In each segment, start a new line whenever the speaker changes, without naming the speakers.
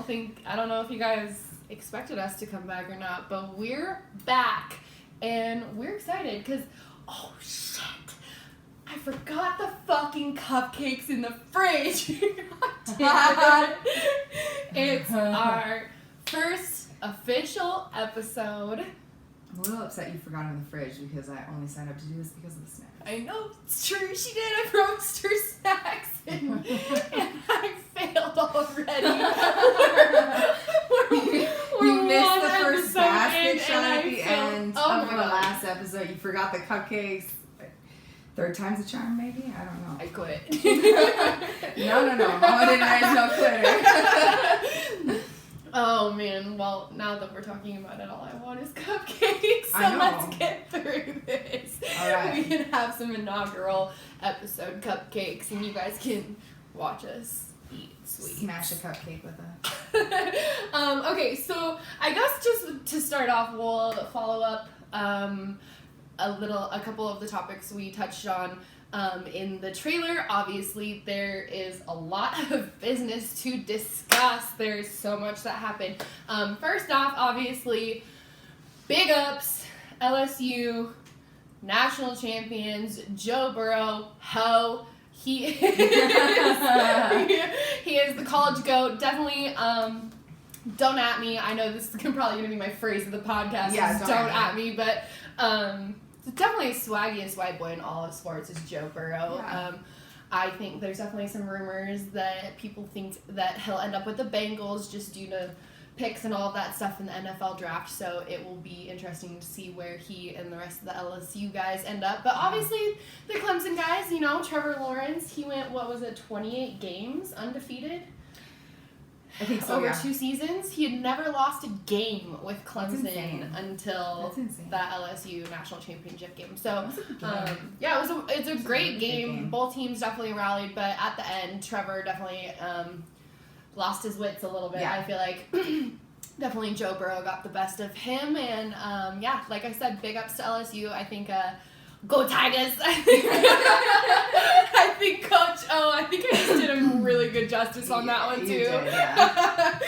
don't know if you guys expected us to come back or not, but we're back. And we're excited because, oh shit, I forgot the fucking cupcakes in the fridge. It's our first official episode.
I'm a little upset you forgot in the fridge because I only signed up to do this because of the snacks.
I know, it's true, she did. I promised her snacks and I failed already.
You missed the first basket shot at the end
of
the last episode. You forgot the cupcakes. Third time's a charm, maybe? I don't know.
I quit.
No. Mama didn't raise no quitter.
Oh man, well, now that we're talking about it, all I want is cupcakes, so let's get through this.
Alright.
We can have some inaugural episode cupcakes, and you guys can watch us eat sweets.
Smash a cupcake with us.
Okay, so I guess just to start off, we'll follow up a couple of the topics we touched on in the trailer. Obviously, there is a lot of business to discuss. There's so much that happened. First off, obviously, big ups, LSU, national champions, Joe Burrow, he is the college GOAT. Definitely, don't at me. I know this is probably going to be my phrase of the podcast.
Yeah,
don't at me, but definitely as swaggiest white boy in all of sports is Joe Burrow.
Yeah.
I think there's definitely some rumors that people think that he'll end up with the Bengals just due to picks and all of that stuff in the NFL draft. So it will be interesting to see where he and the rest of the LSU guys end up. But obviously the Clemson guys, Trevor Lawrence, he went, 28 games undefeated?
I think so,
over 2 seasons. He had never lost a game with Clemson
That's
until
insane.
that LSU national championship game. So,
game.
it's a great game. Both teams definitely rallied, but at the end, Trevor definitely lost his wits a little bit.
Yeah.
I feel like definitely Joe Burrow got the best of him, and like I said, big ups to LSU. I think go Tigers! I think Coach I think I just did him really good justice on that one too.
You did, yeah.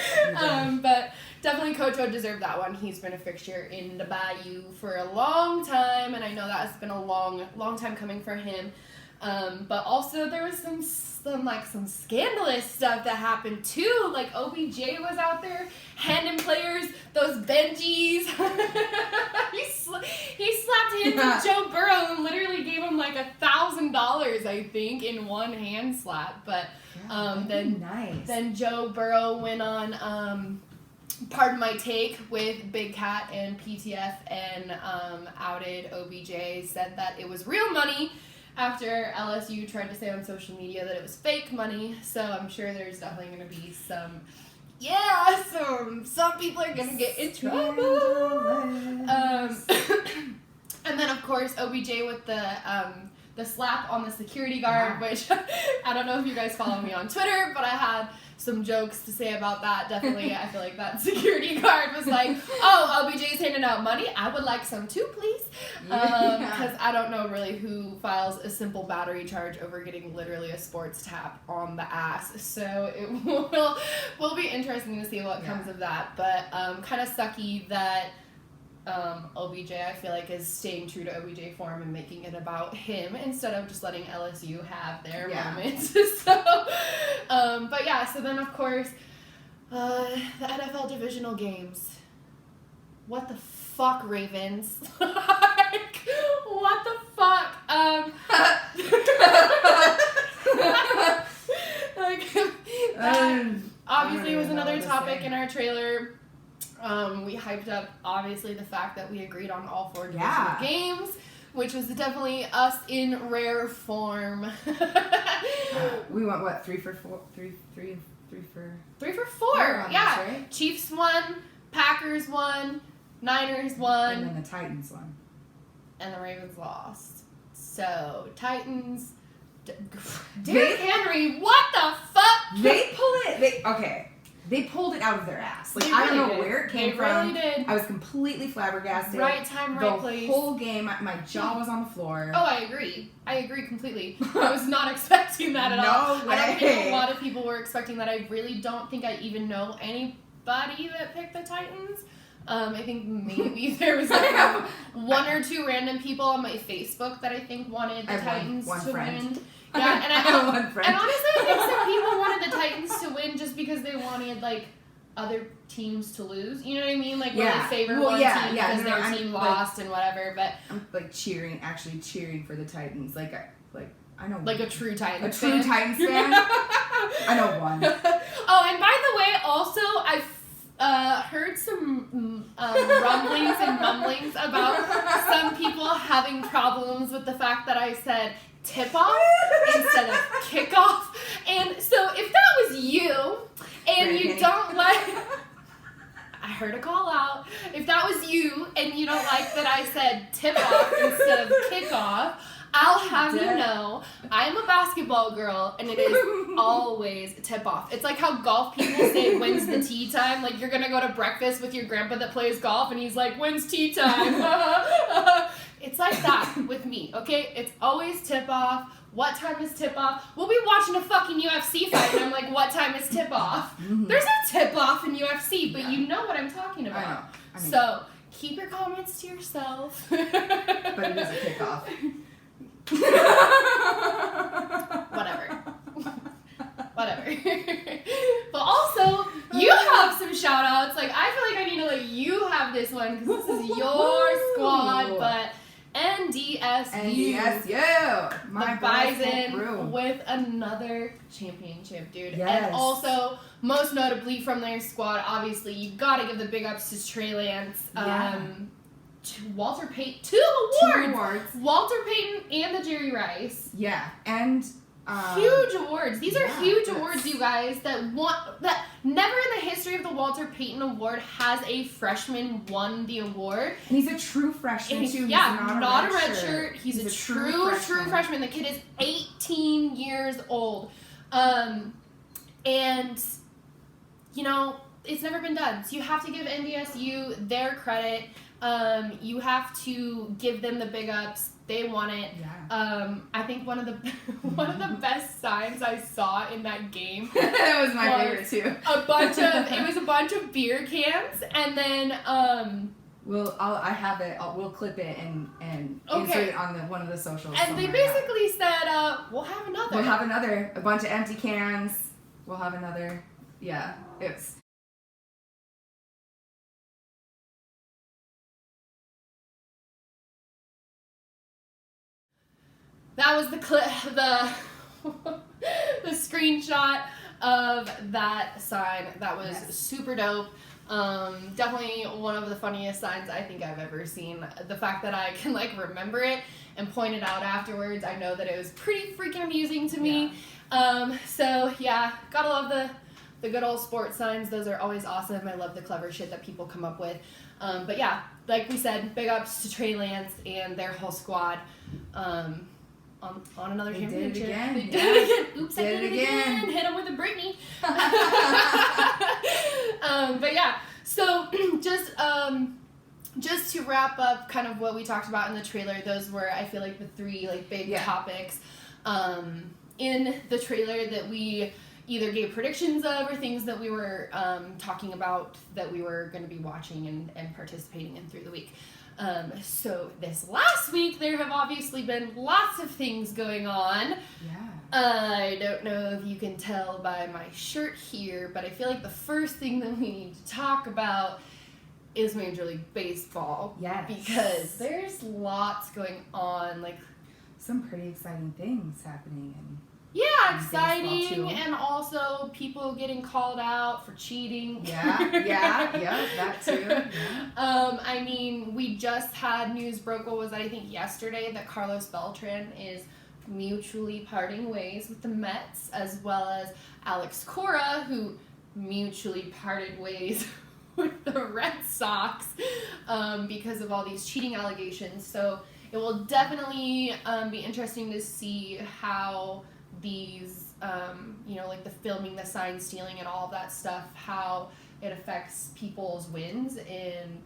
But definitely Coach O deserved that one. He's been a fixture in the Bayou for a long time, and I know that has been a long time coming for him. But also there was some scandalous stuff that happened too. Like OBJ was out there handing players those Benjis. he slapped hands with Joe Burrow and literally gave him like $1,000, I think, in one hand slap. But then Joe Burrow went on Pardon My Take with Big Cat and PTF and outed OBJ, said that it was real money after LSU tried to say on social media that it was fake money. So I'm sure there's definitely going to be some people are going to get in trouble. And then, of course, OBJ with the slap on the security guard, which I don't know if you guys follow me on Twitter, but I had some jokes to say about that. Definitely, I feel like that security guard was like, oh, OBJ's handing out money. I would like some too, please. Because I don't know really who files a simple battery charge over getting literally a sports tap on the ass. So it will be interesting to see what comes of that. But kind of sucky that OBJ, I feel like, is staying true to OBJ form and making it about him instead of just letting LSU have their moments. So then of course, the NFL divisional games. What the fuck, Ravens? Like, what the fuck? Obviously was another topic in our trailer. We hyped up, obviously, the fact that we agreed on all 4 divisional games, which was definitely us in rare form.
We went, 3 for 4? 3 for
4, yeah. This, right? Chiefs won, Packers won, Niners won.
And then the Titans won.
And the Ravens lost. So, Titans... Derrick Henry, what the fuck?
They pull it... Okay. They pulled it out of their ass. Like,
They
I don't
really
know
did.
where it came
They
from.
really did.
I was completely flabbergasted.
Right time, right place.
The whole game, my jaw was on the floor.
Oh, I agree. I agree completely. I was not expecting that at all.
No way.
I don't think a lot of people were expecting that. I really don't think I even know anybody that picked the Titans. I think maybe there was like one or two random people on my Facebook that I think wanted the Titans
one
to
friend.
win. Yeah, and I
have one friend.
And honestly, I think some people wanted the Titans to win just because they wanted like other teams to lose. You know what I mean? Like really favor one team because their team lost and whatever. But
I'm like actually cheering for the Titans. Like I know
like a true Titans
fan. Titans fan. I know one.
Oh, and by the way, also I've heard some rumblings and mumblings about some people having problems with the fact that I said tip-off instead of kickoff. And so if that was you and you don't like... I heard a call out. If that was you and you don't like that I said tip-off instead of kickoff, I'll have you know, I'm a basketball girl, and it is always tip-off. It's like how golf people say, when's the tea time? Like, you're gonna go to breakfast with your grandpa that plays golf, and he's like, when's tea time? It's like that with me, okay? It's always tip-off. What time is tip-off? We'll be watching a fucking UFC fight, and I'm like, what time is tip-off? Mm-hmm. There's no tip-off in UFC, but you know what I'm talking about. I mean, so, keep your comments to yourself.
But it is a kickoff.
Whatever. But also, you have some shout outs. Like, I feel like I need to let you have this one because this is your squad. But NDSU.
My
the Bison with another championship, dude.
Yes.
And also, most notably from their squad, obviously, you gotta give the big ups to Trey Lance. Walter Payton, two awards. Walter Payton and the Jerry Rice.
Yeah, and
huge awards. These are huge awards, you guys. That never in the history of the Walter Payton Award has a freshman won the award.
And he's a true freshman too.
Yeah, not a red shirt. He's a true freshman. The kid is 18 years old, and you know it's never been done. So you have to give NDSU their credit. You have to give them the big ups. They won it. Yeah. I think one of the best signs I saw in that game.
That was my favorite too.
It was a bunch of beer cans, and then
I have it. We'll clip it and insert it on one of the socials.
And they basically said, "We'll have another.
We'll have another. A bunch of empty cans. We'll have another." Yeah, it's.
That was the clip, the screenshot of that sign. That was super dope. Definitely one of the funniest signs I think I've ever seen. The fact that I can like remember it and point it out afterwards, I know that it was pretty freaking amusing to me. So yeah, gotta love the good old sports signs. Those are always awesome. I love the clever shit that people come up with. But yeah, like we said, big ups to Trey Lance and their whole squad. On another championship.
They did it again.
They did it again. Oops, I did it again. Hit him with a Britney. But yeah, so just to wrap up kind of what we talked about in the trailer, those were, I feel like, the three like big topics in the trailer that we either gave predictions of or things that we were talking about that we were going to be watching and participating in through the week. So this last week, there have obviously been lots of things going on.
Yeah.
I don't know if you can tell by my shirt here, but I feel like the first thing that we need to talk about is Major League Baseball.
Yes.
Because there's lots going on, like
some pretty exciting things happening
yeah, exciting, and also people getting called out for cheating.
Yeah, that too. Yeah.
I mean, we just had news broke, what was that, I think yesterday, that Carlos Beltran is mutually parting ways with the Mets, as well as Alex Cora, who mutually parted ways with the Red Sox because of all these cheating allegations. So it will definitely be interesting to see how these you know, like the filming, the sign stealing, and all of that stuff, how it affects people's wins in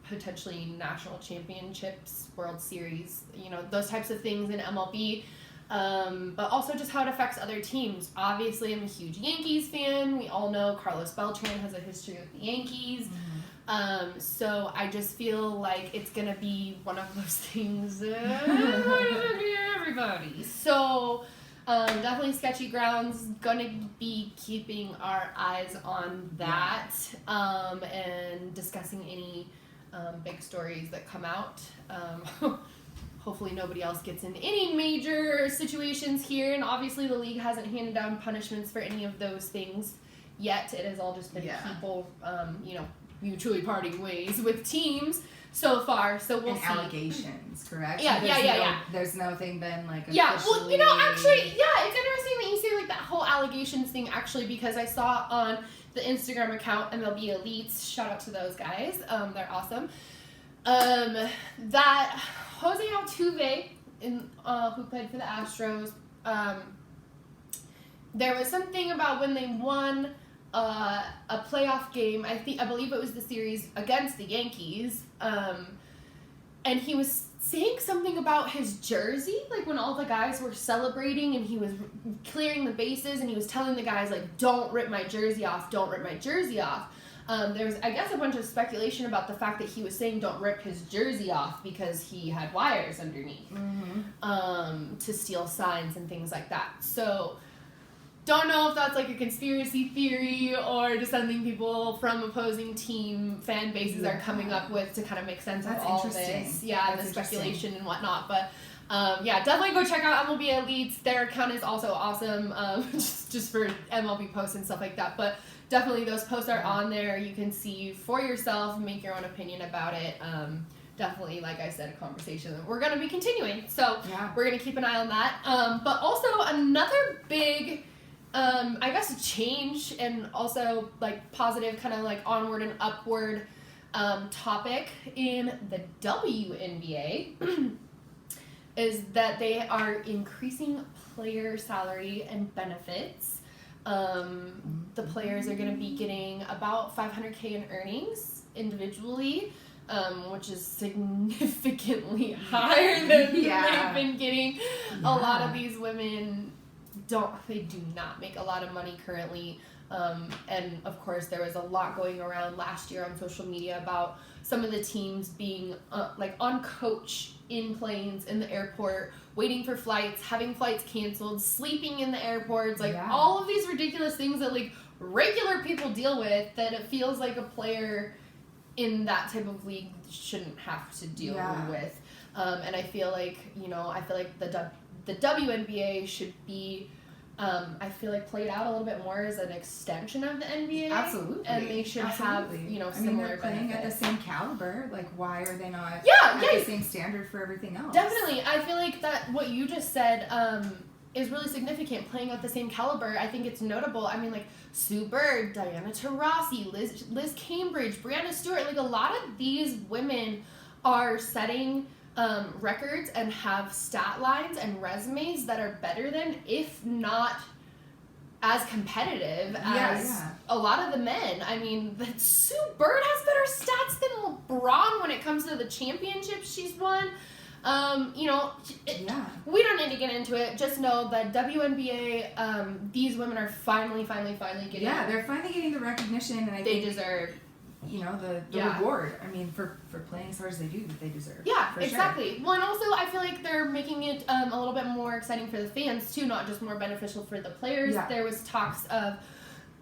potentially national championships, World Series, you know, those types of things in MLB. But also just how it affects other teams. Obviously, I'm a huge Yankees fan. We all know Carlos Beltran has a history with the Yankees. So I just feel like it's going to be one of those things everybody. So definitely sketchy grounds. Going to be keeping our eyes on that and discussing any big stories that come out. Hopefully nobody else gets in any major situations here, and obviously the league hasn't handed down punishments for any of those things yet. It has all just been people, you know, mutually parting ways with teams so far. So we'll see.
Allegations, correct?
Yeah.
There's nothing been like officially...
Yeah, well, you know, actually, it's interesting that you say like that whole allegations thing, actually, because I saw on the Instagram account MLB Elites, shout out to those guys, they're awesome, that Jose Altuve, who played for the Astros, there was something about when they won a playoff game, I believe it was the series against the Yankees, and he was saying something about his jersey, like when all the guys were celebrating and he was clearing the bases and he was telling the guys, like, don't rip my jersey off, don't rip my jersey off. There was, I guess, a bunch of speculation about the fact that he was saying don't rip his jersey off because he had wires underneath to steal signs and things like that. So, don't know if that's like a conspiracy theory or just something people from opposing team fan bases are coming up with to kind of make sense of all this. Yeah, the speculation and whatnot. But definitely go check out MLB Elites. Their account is also awesome, just for MLB posts and stuff like that. But definitely those posts are on there. You can see for yourself, make your own opinion about it. Definitely, like I said, a conversation that we're going to be continuing. So we're going to keep an eye on that. But also another big... I guess a change and also like positive kind of like onward and upward topic in the WNBA is that they are increasing player salary and benefits. The players are going to be getting about $500K in earnings individually, which is significantly higher than they've been getting. A lot of these women do not make a lot of money currently, and of course there was a lot going around last year on social media about some of the teams being like on coach in planes in the airport, waiting for flights, having flights canceled, sleeping in the airports, like all of these ridiculous things that like regular people deal with that it feels like a player in that type of league shouldn't have to deal with. And I feel like, you know, the WNBA should be, I feel like, played out a little bit more as an extension of the NBA.
Absolutely.
And they should have, you know, similar
they're playing at the same caliber. Like, why are they not at the same standard for everything else?
Definitely. I feel like that what you just said is really significant, playing at the same caliber. I think it's notable. I mean, like, Sue Bird, Diana Taurasi, Liz Cambridge, Brianna Stewart, like, a lot of these women are setting... records and have stat lines and resumes that are better than, if not as competitive as a lot of the men. I mean, Sue Bird has better stats than LeBron when it comes to the championships she's won. You know, we don't need to get into it. Just know that WNBA, these women are finally getting... Yeah,
they're finally getting the recognition, and I think
they deserve...
You know, the reward, I mean, for playing as hard as they do, that they deserve.
Yeah, exactly. Sure. Well, and also, I feel like they're making it a little bit more exciting for the fans, too, not just more beneficial for the players. Yeah. There was talks of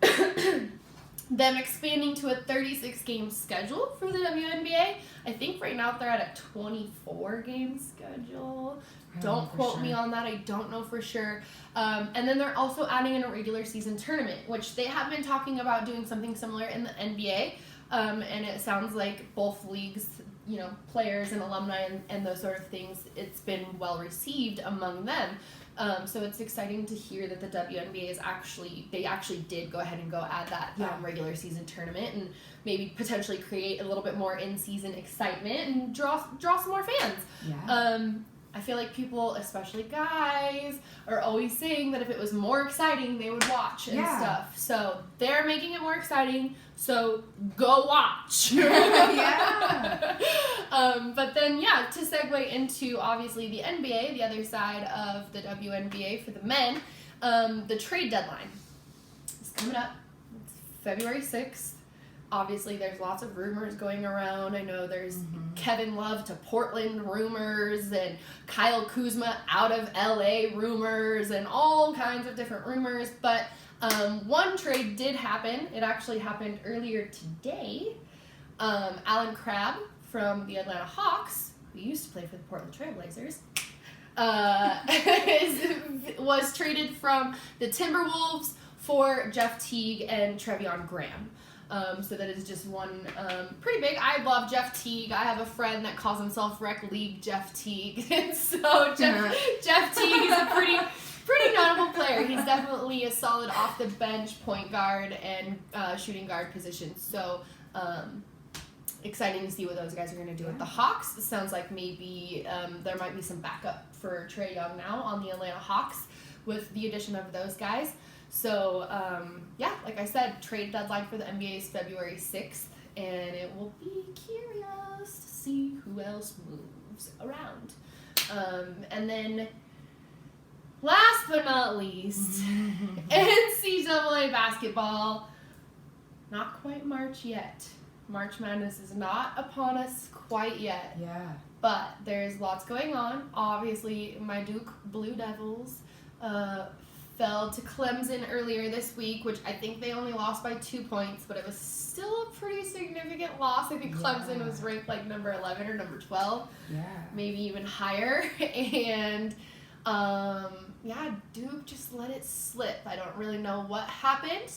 them expanding to a 36-game schedule for the WNBA. I think right now they're at a 24-game schedule. Don't quote me on that. I don't know for sure. And then they're also adding in a regular season tournament, which they have been talking about doing something similar in the NBA. And it sounds like both leagues, you know, players and alumni and those sort of things, it's been well received among them. So it's exciting to hear that the WNBA they actually did go ahead and go add that regular season tournament and maybe potentially create a little bit more in-season excitement and draw some more fans. I feel like people, especially guys, are always saying that if it was more exciting, they would watch and stuff. So they're making it more exciting, so go watch.
Yeah.
But then, to segue into, obviously, the NBA, the other side of the WNBA for the men, the trade deadline is coming up. It's February 6th. Obviously, there's lots of rumors going around. I know there's Kevin Love to Portland rumors and Kyle Kuzma out of LA rumors and all kinds of different rumors. But one trade did happen. It actually happened earlier today. Alan Crabb from the Atlanta Hawks, who used to play for the Portland Trailblazers, was traded from the Timberwolves for Jeff Teague and Treveon Graham. So that is just one pretty big. I love Jeff Teague. I have a friend that calls himself Rec League Jeff Teague. And so Jeff Teague is a pretty notable player. He's definitely a solid off the bench point guard and shooting guard position. So exciting to see what those guys are going to do with the Hawks. It sounds like maybe there might be some backup for Trae Young now on the Atlanta Hawks with the addition of those guys. So, like I said, trade deadline for the NBA is February 6th, and it will be curious to see who else moves around. And then, last but not least, NCAA basketball. Not quite March yet. March Madness is not upon us quite yet.
Yeah.
But there's lots going on. Obviously, my Duke Blue Devils fell to Clemson earlier this week, which I think they only lost by 2 points, but it was still a pretty significant loss. I think Clemson was ranked like number 11 or number 12, maybe even higher. And Duke just let it slip. I don't really know what happened,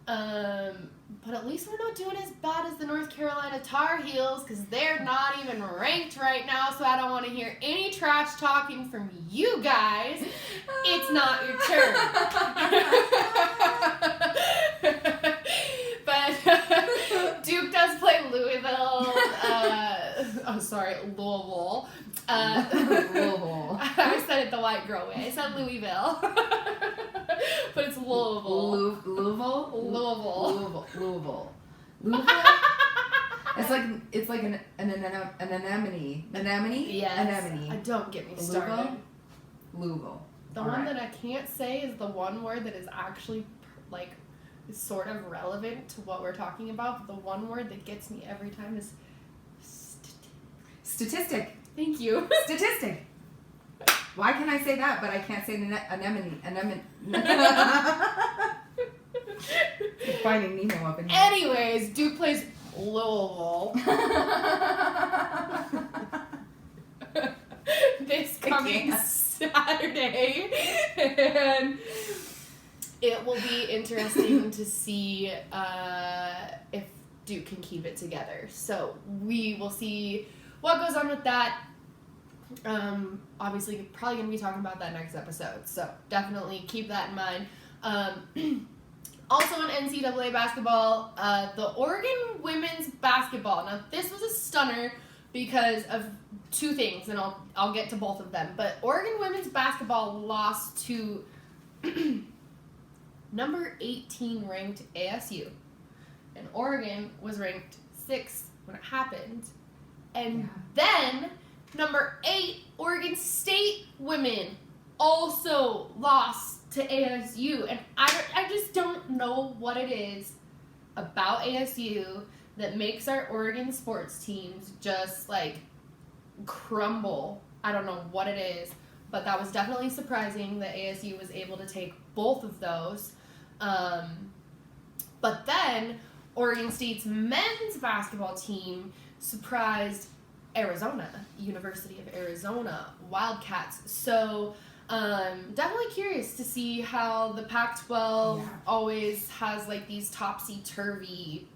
but at least we're not doing as bad as the North Carolina Tar Heels, because they're not even ranked right now, so I don't want to hear any trash talking from you guys. It's not your turn. But Duke does play Louisville. Louisville.
Louisville.
I said it the white girl way. I said Louisville. But it's Louisville.
Louisville. It's like an anemone.
Yes.
Anemone.
Don't get me started.
Louisville.
The one that I can't say is the one word that is actually is sort of relevant to what we're talking about. But the one word that gets me every time is
statistic.
Thank you.
Statistic. Why can I say that, but I can't say anemone? Finding Nemo up in here.
Anyways, Duke plays Louisville this coming Saturday, and it will be interesting to see if Duke can keep it together. So we will see what goes on with that. Obviously, probably going to be talking about that next episode, so definitely keep that in mind. Also in NCAA basketball, the Oregon women's basketball. Now, this was a stunner because of two things, and I'll get to both of them. But Oregon women's basketball lost to number 18 ranked ASU, and Oregon was ranked 6th when it happened. And then number 8 Oregon State women also lost to ASU, and I just don't know what it is about ASU that makes our Oregon sports teams just crumble. I don't know what it is, but that was definitely surprising that ASU was able to take both of those. But then Oregon State's men's basketball team surprised Arizona, University of Arizona Wildcats. So definitely curious to see how the Pac-12 always has these topsy-turvy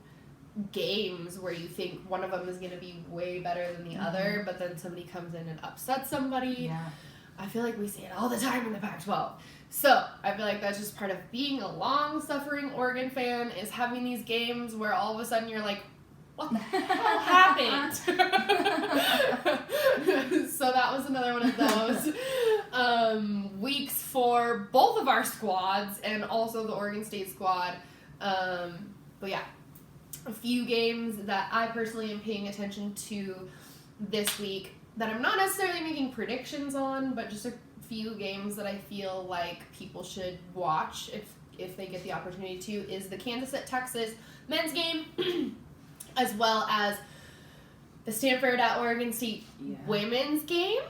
games where you think one of them is going to be way better than the other, but then somebody comes in and upsets somebody. Yeah. I feel like we see it all the time in the Pac-12. So I feel like that's just part of being a long-suffering Oregon fan, is having these games where all of a sudden you're like, what the hell happened? So that was another one of those. of our squads and also the Oregon State squad. But yeah, a few games that I personally am paying attention to this week that I'm not necessarily making predictions on, but just a few games that I feel like people should watch if they get the opportunity to, is the Kansas at Texas men's game, as well as the Stanford at Oregon State women's game,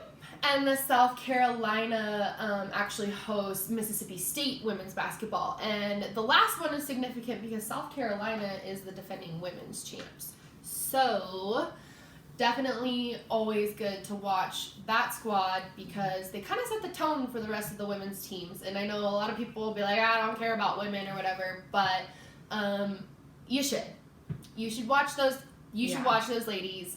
and the South Carolina actually hosts Mississippi State women's basketball. And the last one is significant because South Carolina is the defending women's champs. So definitely always good to watch that squad because they kind of set the tone for the rest of the women's teams. And I know a lot of people will be like, I don't care about women or whatever, but you should. You should watch those. You should watch those ladies.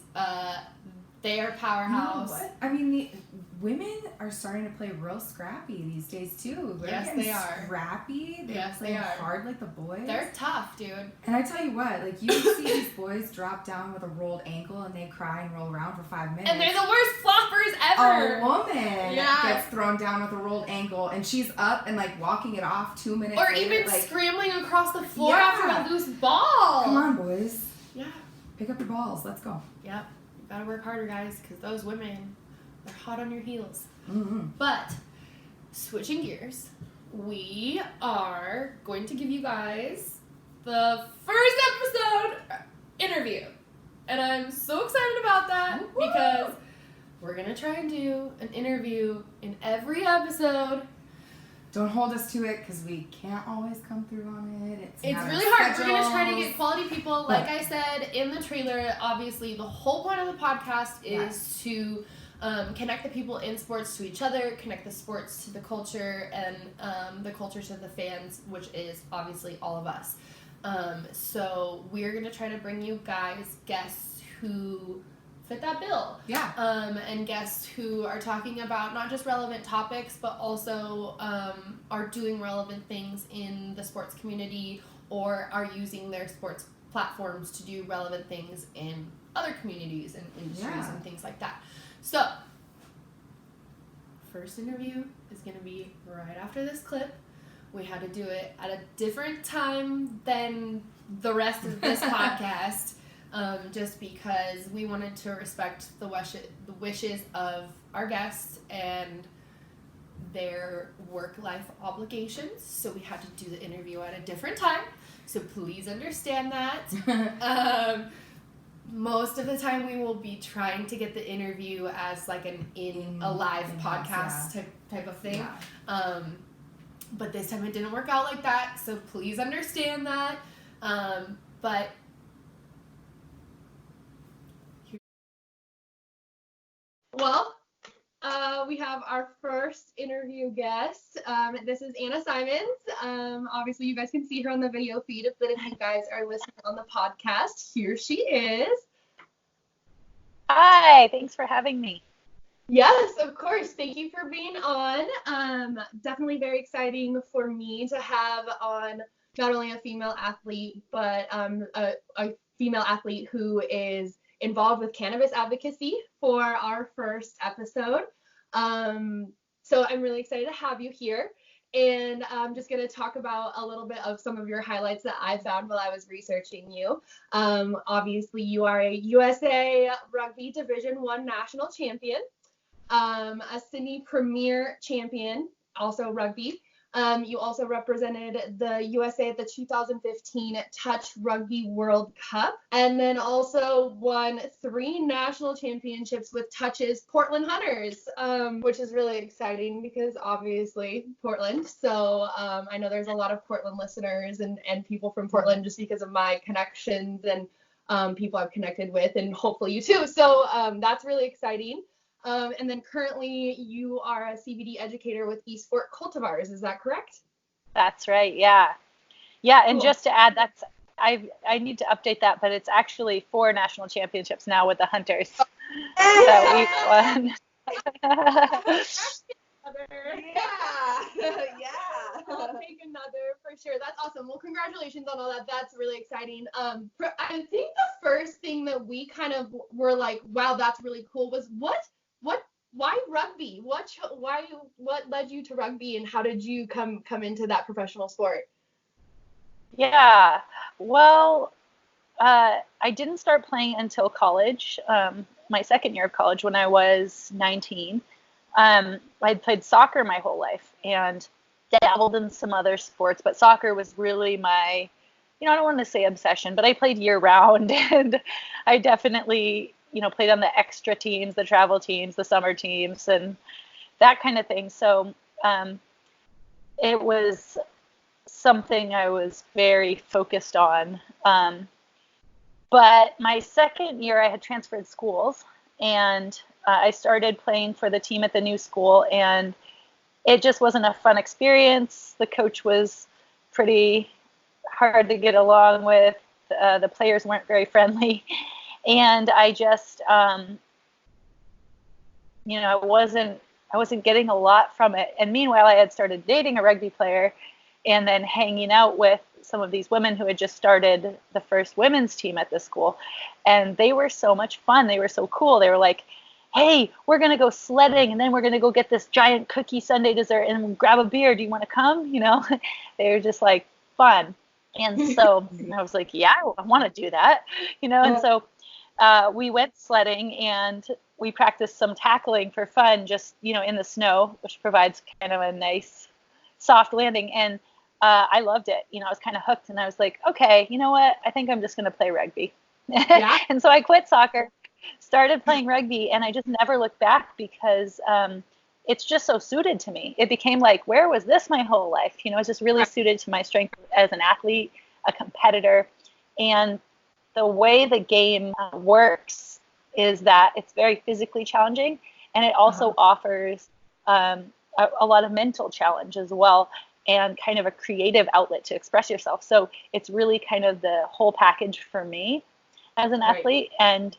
They are powerhouse.
You know what? I mean, the women are starting to play real scrappy these days too.
Yes, they are.
Scrappy. They're playing hard like the boys.
They're tough, dude.
And I tell you what, like you see these boys drop down with a rolled ankle and they cry and roll around for 5 minutes.
And they're the worst floppers ever.
A woman gets thrown down with a rolled ankle and she's up and like walking it off 2 minutes
or
later.
Even like, scrambling across the floor after a loose ball.
Come on, boys.
Yeah.
Pick up your balls. Let's go.
Yep. You gotta work harder, guys, because those women, they're hot on your heels.
Mm-hmm.
But, switching gears, we are going to give you guys the first episode interview. And I'm so excited about that because we're going to try and do an interview in every episode.
Don't hold us to it because we can't always come through on it. It's
really hard. We're going to try to get quality people. Like I said in the trailer, obviously the whole point of the podcast is to connect the people in sports to each other, connect the sports to the culture, and the culture to the fans, which is obviously all of us. So we're going to try to bring you guys guests who fit that bill.
Yeah.
And guests who are talking about not just relevant topics, but also are doing relevant things in the sports community or are using their sports platforms to do relevant things in other communities and industries and things like that. So, first interview is going to be right after this clip. We had to do it at a different time than the rest of this podcast. Just because we wanted to respect the wishes of our guests and their work-life obligations. So we had to do the interview at a different time. So please understand that. Most of the time we will be trying to get the interview as like a live podcast type of thing. Yeah. But this time it didn't work out like that. So please understand that. But well, we have our first interview guest. This is Anna Symonds. Obviously, you guys can see her on the video feed, but if you guys are listening on the podcast, here she is.
Hi, thanks for having me.
Yes, of course. Thank you for being on. Definitely very exciting for me to have on not only a female athlete, but a female athlete who is involved with cannabis advocacy for our first episode. So I'm really excited to have you here. And I'm just going to talk about a little bit of some of your highlights that I found while I was researching you. Obviously, you are a USA Rugby Division I national champion, a Sydney Premier champion, also rugby. You also represented the USA at the 2015 Touch Rugby World Cup, and then also won 3 national championships with Touch's Portland Hunters, which is really exciting because obviously Portland. So I know there's a lot of Portland listeners and people from Portland just because of my connections and people I've connected with, and hopefully you too. So that's really exciting. And then currently you are a CBD educator with East Fork Cultivars. Is that correct?
That's right. Yeah. Yeah. And
Cool.
Just to add, I need to update that, but it's actually 4 national championships now with the Hunters. So we've won.
I'll take another for sure. That's awesome. Well, congratulations on all that. That's really exciting. I think the first thing that we kind of were like, wow, that's really cool was what why rugby? What led you to rugby, and how did you come into that professional sport?
Yeah. Well, I didn't start playing until college, my second year of college when I was 19. I'd played soccer my whole life and dabbled in some other sports, but soccer was really my, I don't want to say obsession, but I played year round and I definitely, played on the extra teams, the travel teams, the summer teams, and that kind of thing. So it was something I was very focused on. But my second year, I had transferred schools, and I started playing for the team at the new school, and it just wasn't a fun experience. The coach was pretty hard to get along with. The players weren't very friendly, and I just, I wasn't getting a lot from it. And meanwhile, I had started dating a rugby player, and then hanging out with some of these women who had just started the first women's team at the school. And they were so much fun. They were so cool. They were like, hey, we're going to go sledding, and then we're going to go get this giant cookie sundae dessert and grab a beer. Do you want to come? They were just like fun. And so I was like, yeah, I want to do that, and so we went sledding and we practiced some tackling for fun, just, in the snow, which provides kind of a nice soft landing. And I loved it. I was kind of hooked, and I was like, okay, you know what? I think I'm just going to play rugby.
Yeah.
And so I quit soccer, started playing rugby, and I just never looked back because it's just so suited to me. It became like, where was this my whole life? It's just really suited to my strength as an athlete, a competitor. And the way the game works is that it's very physically challenging, and it also offers a lot of mental challenge as well, and kind of a creative outlet to express yourself. So it's really kind of the whole package for me as an athlete. And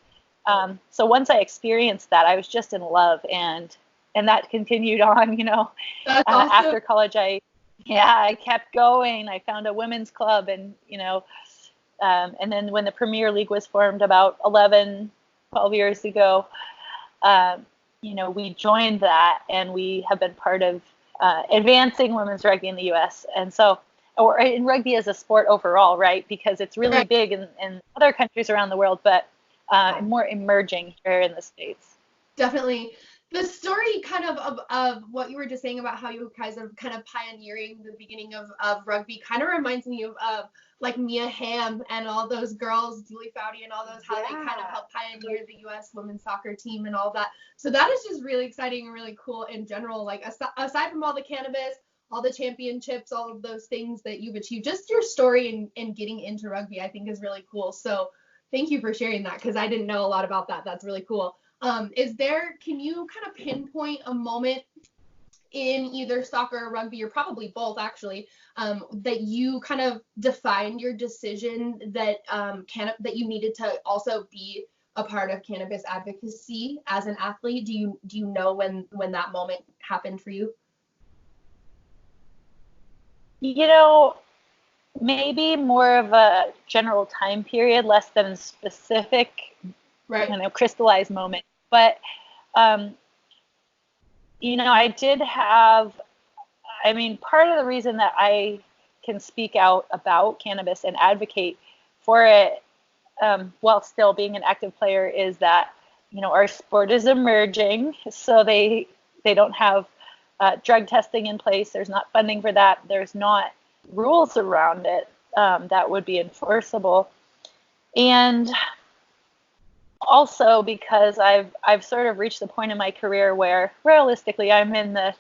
so once I experienced that, I was just in love, and that continued on,
That's awesome.
After college, I kept going. I found a women's club, and, and then when the Premier League was formed about 11, 12 years ago, we joined that, and we have been part of advancing women's rugby in the U.S. And so, or in rugby as a sport overall, right? Because it's really big in other countries around the world, but more emerging here in the States.
Definitely. The story kind of what you were just saying about how you guys are kind of pioneering the beginning of rugby kind of reminds me of like Mia Hamm and all those girls, Julie Foudy and all those, how they kind of helped pioneer the U.S. women's soccer team and all that. So that is just really exciting and really cool in general. Like aside from all the cannabis, all the championships, all of those things that you've achieved, just your story and getting into rugby, I think is really cool. So thank you for sharing that, because I didn't know a lot about that. That's really cool. Can you kind of pinpoint a moment in either soccer or rugby, or probably both actually, that you kind of defined your decision that that you needed to also be a part of cannabis advocacy as an athlete? Do you know when that moment happened for you?
Maybe more of a general time period, less than a specific, crystallized moment. But, I did have, part of the reason that I can speak out about cannabis and advocate for it, while still being an active player, is that, our sport is emerging, so they don't have drug testing in place. There's not funding for that. There's not rules around it that would be enforceable. And also because I've sort of reached the point in my career where realistically I'm in the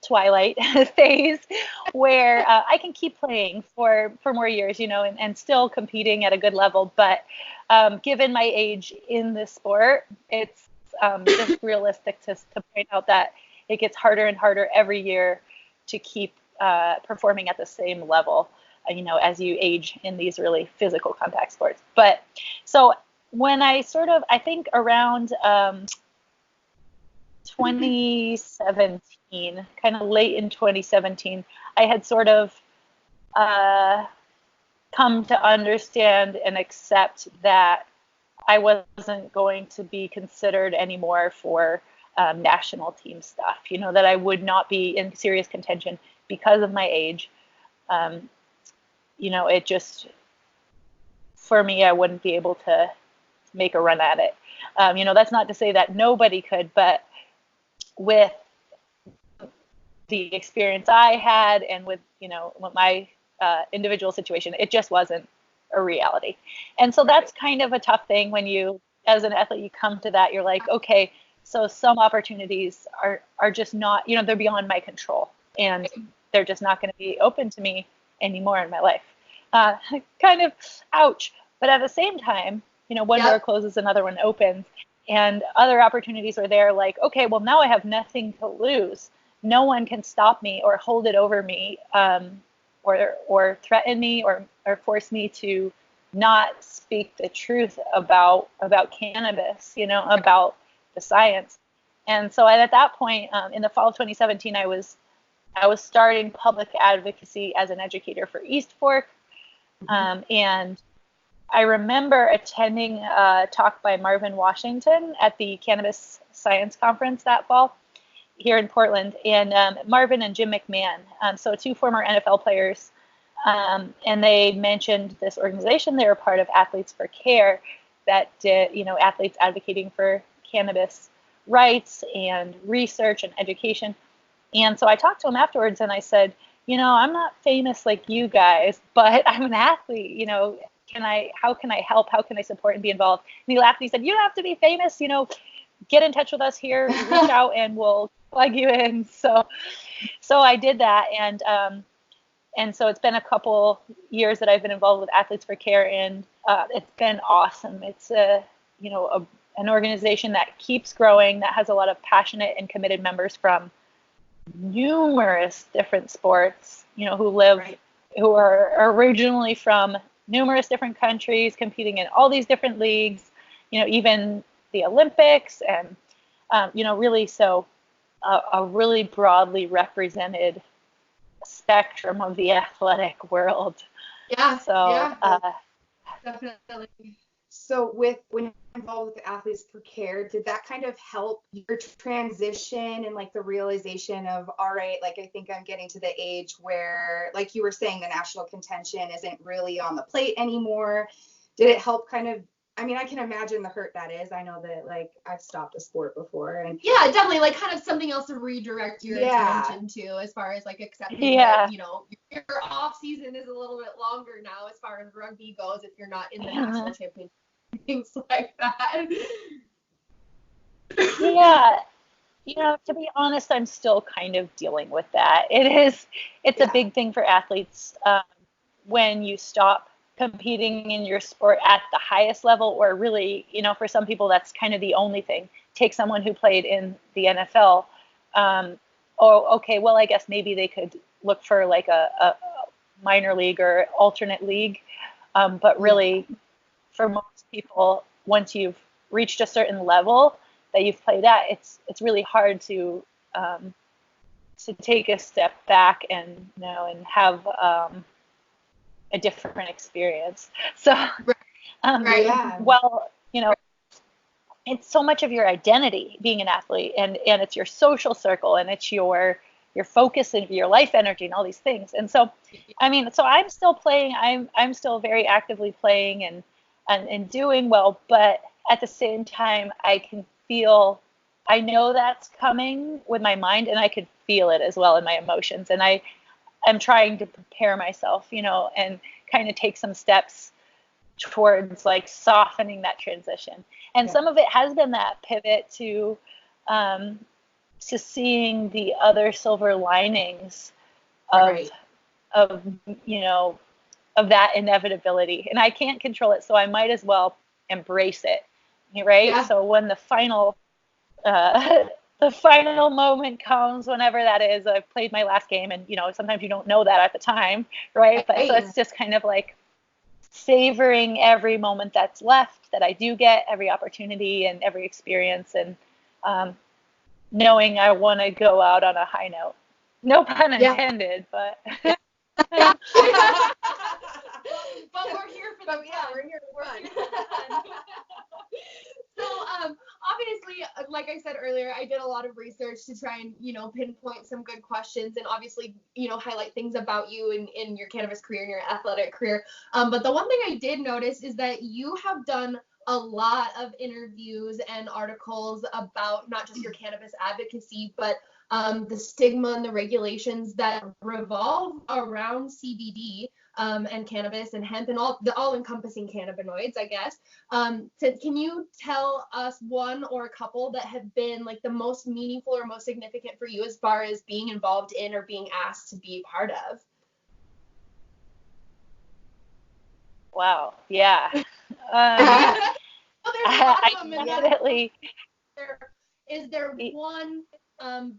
twilight phase where I can keep playing for more years, and still competing at a good level. But given my age in this sport, it's just realistic to point out that it gets harder and harder every year to keep performing at the same level, as you age in these really physical contact sports. But so when I think around 2017, kind of late in 2017, I had sort of come to understand and accept that I wasn't going to be considered anymore for national team stuff, that I would not be in serious contention because of my age. It just, for me, I wouldn't be able to make a run at it. That's not to say that nobody could, but with the experience I had and with my individual situation, it just wasn't a reality. And so that's kind of a tough thing when you, as an athlete, you come to that, you're like, okay, so some opportunities are just not, they're beyond my control, and they're just not going to be open to me anymore in my life. Kind of ouch. But at the same time, one door closes, another one opens, and other opportunities are there, like, okay, well, now I have nothing to lose. No one can stop me or hold it over me, or threaten me or force me to not speak the truth about cannabis, about the science. And so at that point, in the fall of 2017, I was starting public advocacy as an educator for East Fork. And I remember attending a talk by Marvin Washington at the Cannabis Science Conference that fall here in Portland, and Marvin and Jim McMahon, so two former NFL players, and they mentioned this organization. They were part of Athletes for Care that did, athletes advocating for cannabis rights and research and education. And so I talked to him afterwards and I said, I'm not famous like you guys, but I'm an athlete, how can I help? How can I support and be involved? And he laughed and he said, you don't have to be famous, get in touch with us here, reach out and we'll plug you in. So I did that. And so it's been a couple years that I've been involved with Athletes for Care, and it's been awesome. It's an organization that keeps growing, that has a lot of passionate and committed members from numerous different sports, who are originally from numerous different countries, competing in all these different leagues, even the Olympics, and really, so a really broadly represented spectrum of the athletic world.
Yeah.
So
yeah. Definitely.
So when you're involved with Athletes for Care, did that kind of help your transition and like the realization of, all right, like I think I'm getting to the age where, like you were saying, the national contention isn't really on the plate anymore? Did it help kind of, I mean, I can imagine the hurt that is. I know that, like, I've stopped a sport before, and
yeah, definitely, like kind of something else to redirect your attention to, as far as like accepting that, your off season is a little bit longer now as far as rugby goes if you're not in the national championship, things like that.
Yeah. To be honest, I'm still kind of dealing with that. It's a big thing for athletes when you stop competing in your sport at the highest level, or really, for some people, that's kind of the only thing. Take someone who played in the NFL. Okay, well, I guess maybe they could look for like a minor league or alternate league. But really, for most people, once you've reached a certain level that you've played at, it's really hard to take a step back and have a different experience. So, well, it's so much of your identity being an athlete, and it's your social circle, and it's your focus and your life energy and all these things. And so, so I'm still playing. I'm still very actively playing and doing well, but at the same time, I know that's coming with my mind, and I could feel it as well in my emotions. And I'm trying to prepare myself, and kind of take some steps towards like softening that transition. And some of it has been that pivot to seeing the other silver linings of that inevitability. And I can't control it, so I might as well embrace it. Right? Yeah. So when the final moment comes, whenever that is, I've played my last game, and sometimes you don't know that at the time, right? But so it's just kind of like savoring every moment that's left, that I do get, every opportunity and every experience, and knowing I want to go out on a high note. No pun intended, but.
But we're here for the fun. We're here for the fun. obviously, like I said earlier, I did a lot of research to try and, pinpoint some good questions and obviously, highlight things about you in your cannabis career and your athletic career. But the one thing I did notice is that you have done a lot of interviews and articles about not just your cannabis advocacy, but the stigma and the regulations that revolve around CBD and cannabis and hemp and all the all-encompassing cannabinoids, I guess. So can you tell us one or a couple that have been like the most meaningful or most significant for you as far as being involved in or being asked to be part of?
Wow. Yeah.
Well, there's a lot of them.
Definitely.
Is there one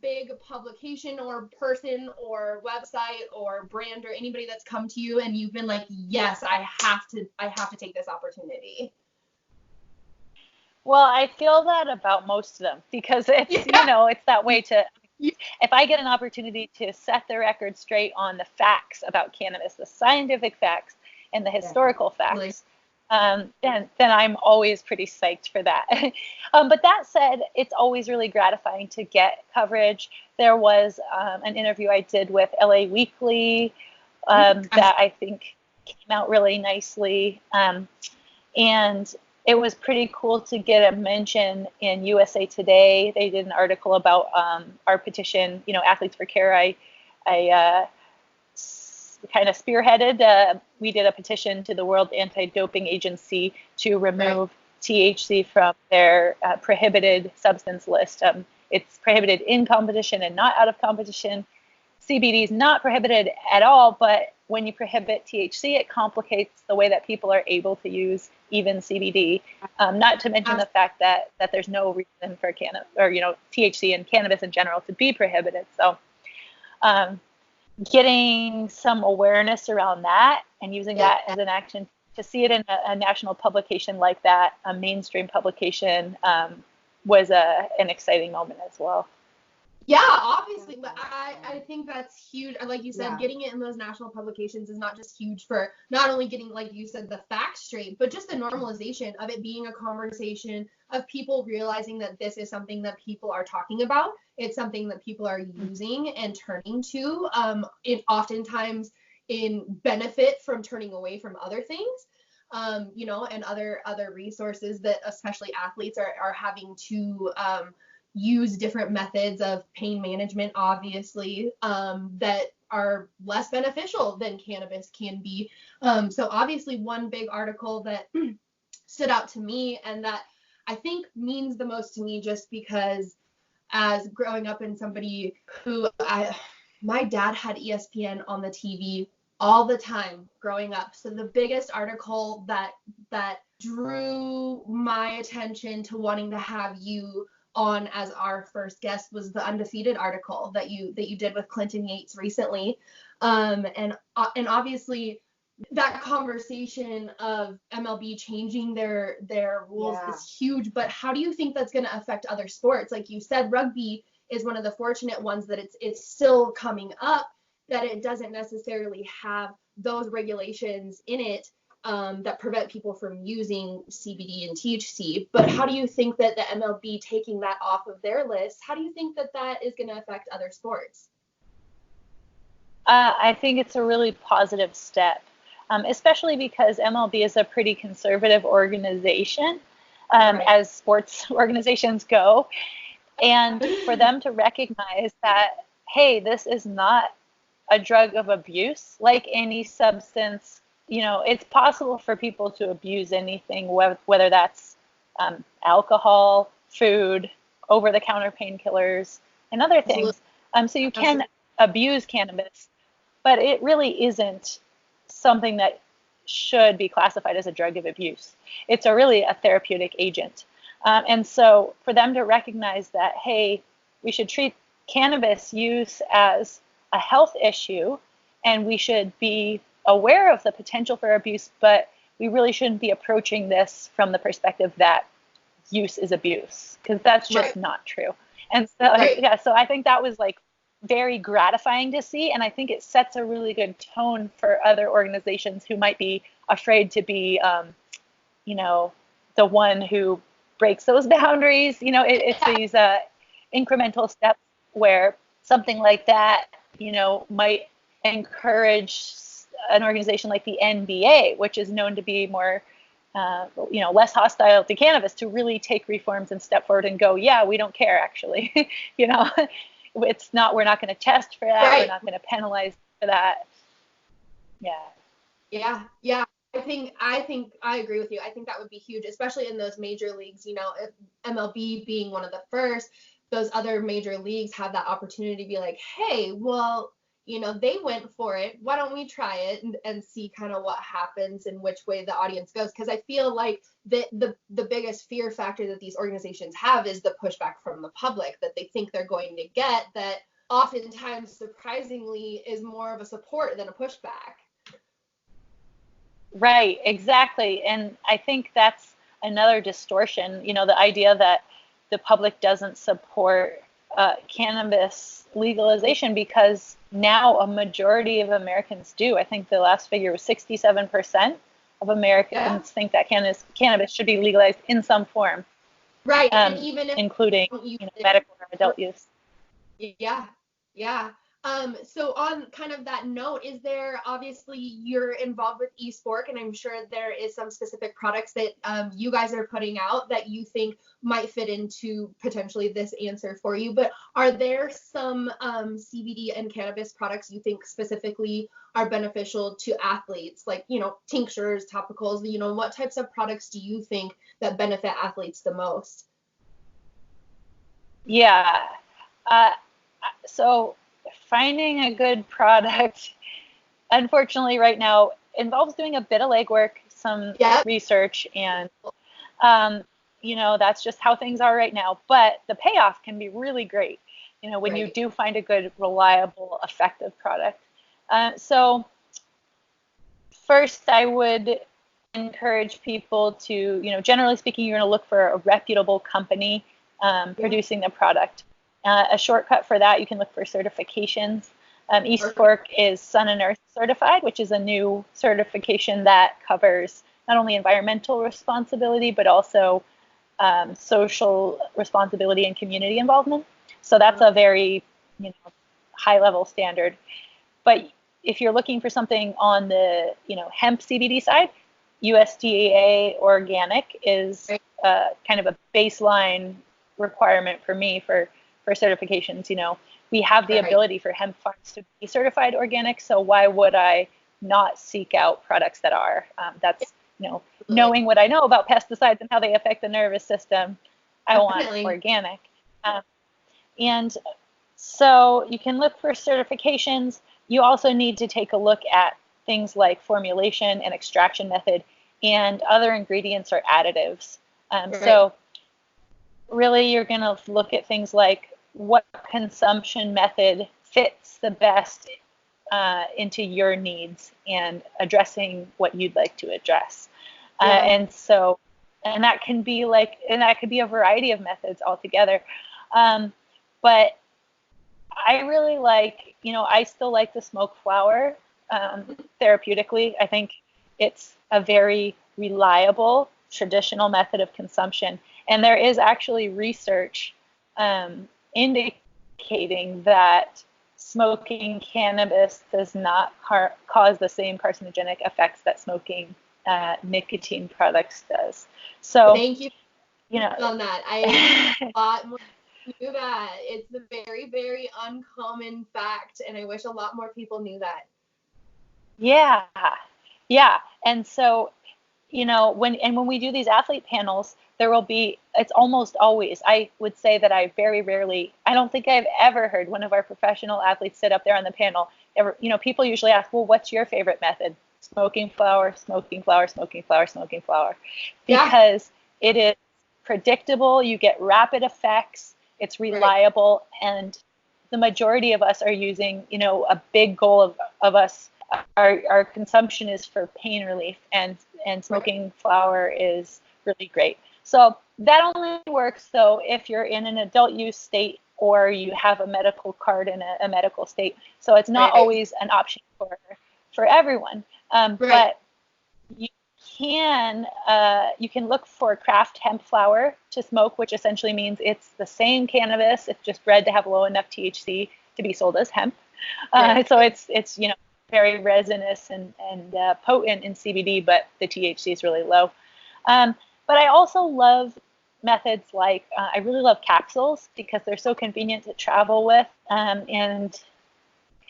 big publication or person or website or brand or anybody that's come to you and you've been like, yes, I have to take this opportunity?
Well, I feel that about most of them because it's, it's that way to, if I get an opportunity to set the record straight on the facts about cannabis, the scientific facts and the historical facts, then I'm always pretty psyched for that. But that said, it's always really gratifying to get coverage. There was an interview I did with LA Weekly that I think came out really nicely. And it was pretty cool to get a mention in USA Today. They did an article about our petition, Athletes for Care. I kind of spearheaded. We did a petition to the World Anti-Doping Agency to remove THC from their prohibited substance list. It's prohibited in competition and not out of competition. CBD is not prohibited at all, but when you prohibit THC, it complicates the way that people are able to use even CBD. Not to mention the fact that there's no reason for cannabis or THC and cannabis in general to be prohibited. So getting some awareness around that and using that as an action to see it in a national publication like that, a mainstream publication, was an exciting moment as well.
Yeah, obviously, but I think that's huge. Like you said, getting it in those national publications is not just huge for not only getting, like you said, the facts straight, but just the normalization of it being a conversation of people realizing that this is something that people are talking about. It's something that people are using and turning to. It oftentimes in benefit from turning away from other things. And other resources that especially athletes are having to use different methods of pain management, obviously, that are less beneficial than cannabis can be. So obviously one big article that stood out to me and that I think means the most to me just because as growing up in somebody who my dad had ESPN on the TV all the time growing up. So the biggest article that drew my attention to wanting to have you on as our first guest was the Undefeated article that you did with Clinton Yates recently. And obviously that conversation of MLB changing their rules is huge, but how do you think that's going to affect other sports? Like you said, rugby is one of the fortunate ones that it's still coming up, that it doesn't necessarily have those regulations in it that prevent people from using CBD and THC. But how do you think that the MLB taking that off of their list, how do you think that is going to affect other sports?
I think it's a really positive step, especially because MLB is a pretty conservative organization, as sports organizations go. And for them to recognize that, hey, this is not a drug of abuse, like any substance. It's possible for people to abuse anything, whether that's alcohol, food, over-the-counter painkillers, and other things. So you can abuse cannabis, but it really isn't something that should be classified as a drug of abuse. It's really a therapeutic agent. And so for them to recognize that, hey, we should treat cannabis use as a health issue, and we should be aware of the potential for abuse, but we really shouldn't be approaching this from the perspective that use is abuse, because that's just not true. And so, so I think that was like very gratifying to see, and I think it sets a really good tone for other organizations who might be afraid to be, the one who breaks those boundaries. It's these incremental steps where something like that, might encourage an organization like the NBA, which is known to be more, less hostile to cannabis, to really take reforms and step forward and go, yeah, we don't care, actually. We're not going to test for that.
Right.
We're not going to penalize for that.
Yeah. I think I agree with you. I think that would be huge, especially in those major leagues. If MLB being one of the first, those other major leagues have that opportunity to be like, hey, well, they went for it. Why don't we try it and see kind of what happens and which way the audience goes? Because I feel like the biggest fear factor that these organizations have is the pushback from the public that they think they're going to get, that oftentimes, surprisingly, is more of a support than a pushback.
Right, exactly. And I think that's another distortion, the idea that the public doesn't support cannabis legalization, because now a majority of Americans do. I think the last figure was 67% of Americans think that cannabis should be legalized in some form.
Right, and even if
including medical or adult use.
Yeah. So on kind of that note, is there, obviously you're involved with eSport, and I'm sure there is some specific products that you guys are putting out that you think might fit into potentially this answer for you, but are there some CBD and cannabis products you think specifically are beneficial to athletes, like, tinctures, topicals, what types of products do you think that benefit athletes the most?
Yeah. So finding a good product, unfortunately, right now involves doing a bit of legwork, some research, and that's just how things are right now. But the payoff can be really great, when you do find a good, reliable, effective product. So first, I would encourage people to, generally speaking, you're going to look for a reputable company producing the product. A shortcut for that, you can look for certifications. eSport is Sun and Earth certified, which is a new certification that covers not only environmental responsibility, but also social responsibility and community involvement. So that's a very high level standard. But if you're looking for something on the hemp CBD side, USDA organic is kind of a baseline requirement for me for certifications. We have the ability for hemp farms to be certified organic, so why would I not seek out products that are? That's knowing what I know about pesticides and how they affect the nervous system. I want organic, and so you can look for certifications. You also need to take a look at things like formulation and extraction method and other ingredients or additives. So really, you're going to look at things like what consumption method fits the best into your needs and addressing what you'd like to address. And that can be a variety of methods altogether. But I really like, I still like the smoke flower therapeutically. I think it's a very reliable traditional method of consumption. And there is actually research indicating that smoking cannabis does not cause the same carcinogenic effects that smoking nicotine products does. So
thank you on that. I a lot more knew that. It's a very, very uncommon fact, and I wish a lot more people knew that.
Yeah. And so, when we do these athlete panels, there will be, it's almost always, I would say that I very rarely, I don't think I've ever heard one of our professional athletes sit up there on the panel. People usually ask, well, what's your favorite method? Smoking flower, smoking flower, smoking flower, smoking flower. Because it is predictable, you get rapid effects, it's reliable, and the majority of us are using, a big goal of us, our consumption is for pain relief, and smoking flower is really great. So that only works though if you're in an adult use state or you have a medical card in a medical state. So it's not always an option for everyone. But you you can look for craft hemp flower to smoke, which essentially means it's the same cannabis, it's just bred to have low enough THC to be sold as hemp. So it's very resinous and potent in CBD, but the THC is really low. But I also love methods like I really love capsules because they're so convenient to travel with, and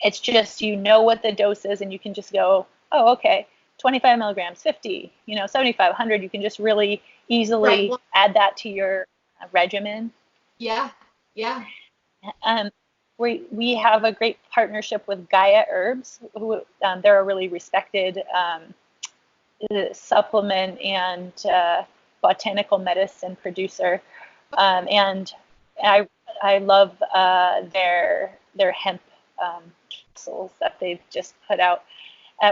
it's just what the dose is, and you can just go, oh, okay, 25 milligrams, 50, 75, 100. You can just really easily add that to your regimen.
Yeah.
We have a great partnership with Gaia Herbs, who they're a really respected supplement and botanical medicine producer, and I love their hemp capsules that they've just put out.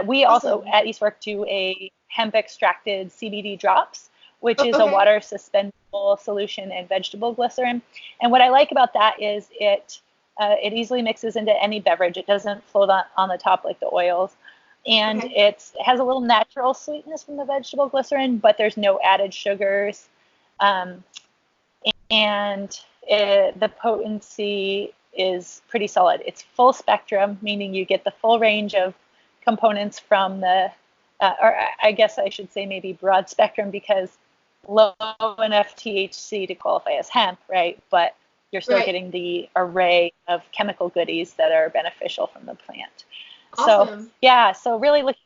We also at Eastwork do a hemp extracted CBD drops, which is a water suspendable solution and vegetable glycerin. And what I like about that is it easily mixes into any beverage. It doesn't float on the top like the oils. And it has a little natural sweetness from the vegetable glycerin, but there's no added sugars. And the potency is pretty solid. It's full spectrum, meaning you get the full range of components from or I guess I should say maybe broad spectrum, because low enough THC to qualify as hemp, right? But you're still getting the array of chemical goodies that are beneficial from the plant.
Awesome.
So really looking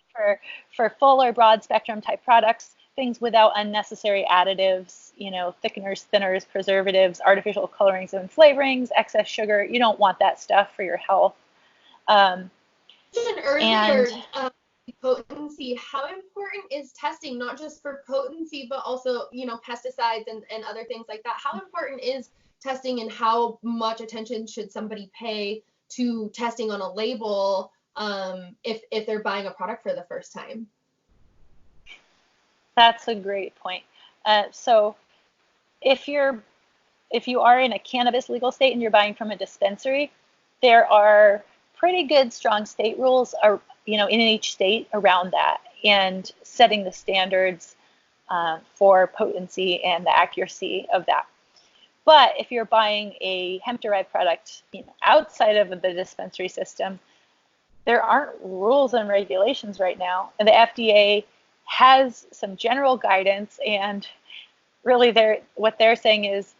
for full or broad spectrum type products, things without unnecessary additives, thickeners, thinners, preservatives, artificial colorings and flavorings, excess sugar. You don't want that stuff for your health.
Earlier, potency. How important is testing, not just for potency, but also, pesticides and other things like that? How important is testing, and how much attention should somebody pay to testing on a label if they're buying a product for the first time?
That's a great point. So if you are in a cannabis legal state and you're buying from a dispensary, there are pretty good, strong state rules in each state around that, and setting the standards for potency and the accuracy of that. But if you're buying a hemp-derived product outside of the dispensary system, there aren't rules and regulations right now. And the FDA has some general guidance, and really what they're saying is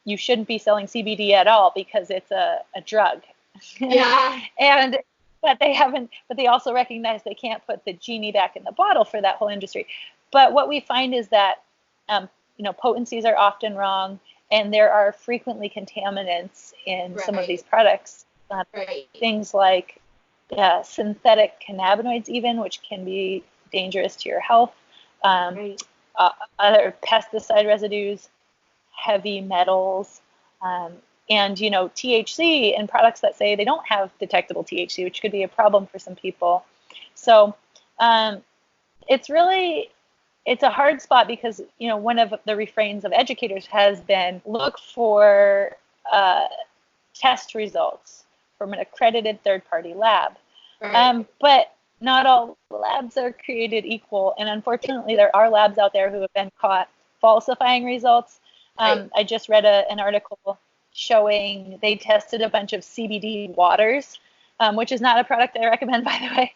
you shouldn't be selling CBD at all because it's a drug.
Yeah.
But they also recognize they can't put the genie back in the bottle for that whole industry. But what we find is that potencies are often wrong, and there are frequently contaminants in some of these products. Things like synthetic cannabinoids even, which can be dangerous to your health. Other pesticide residues, heavy metals, and THC in products that say they don't have detectable THC, which could be a problem for some people. So it's a hard spot, because one of the refrains of educators has been look for test results from an accredited third-party lab. But not all labs are created equal, and unfortunately there are labs out there who have been caught falsifying results. I just read an article showing they tested a bunch of CBD waters, which is not a product I recommend, by the way.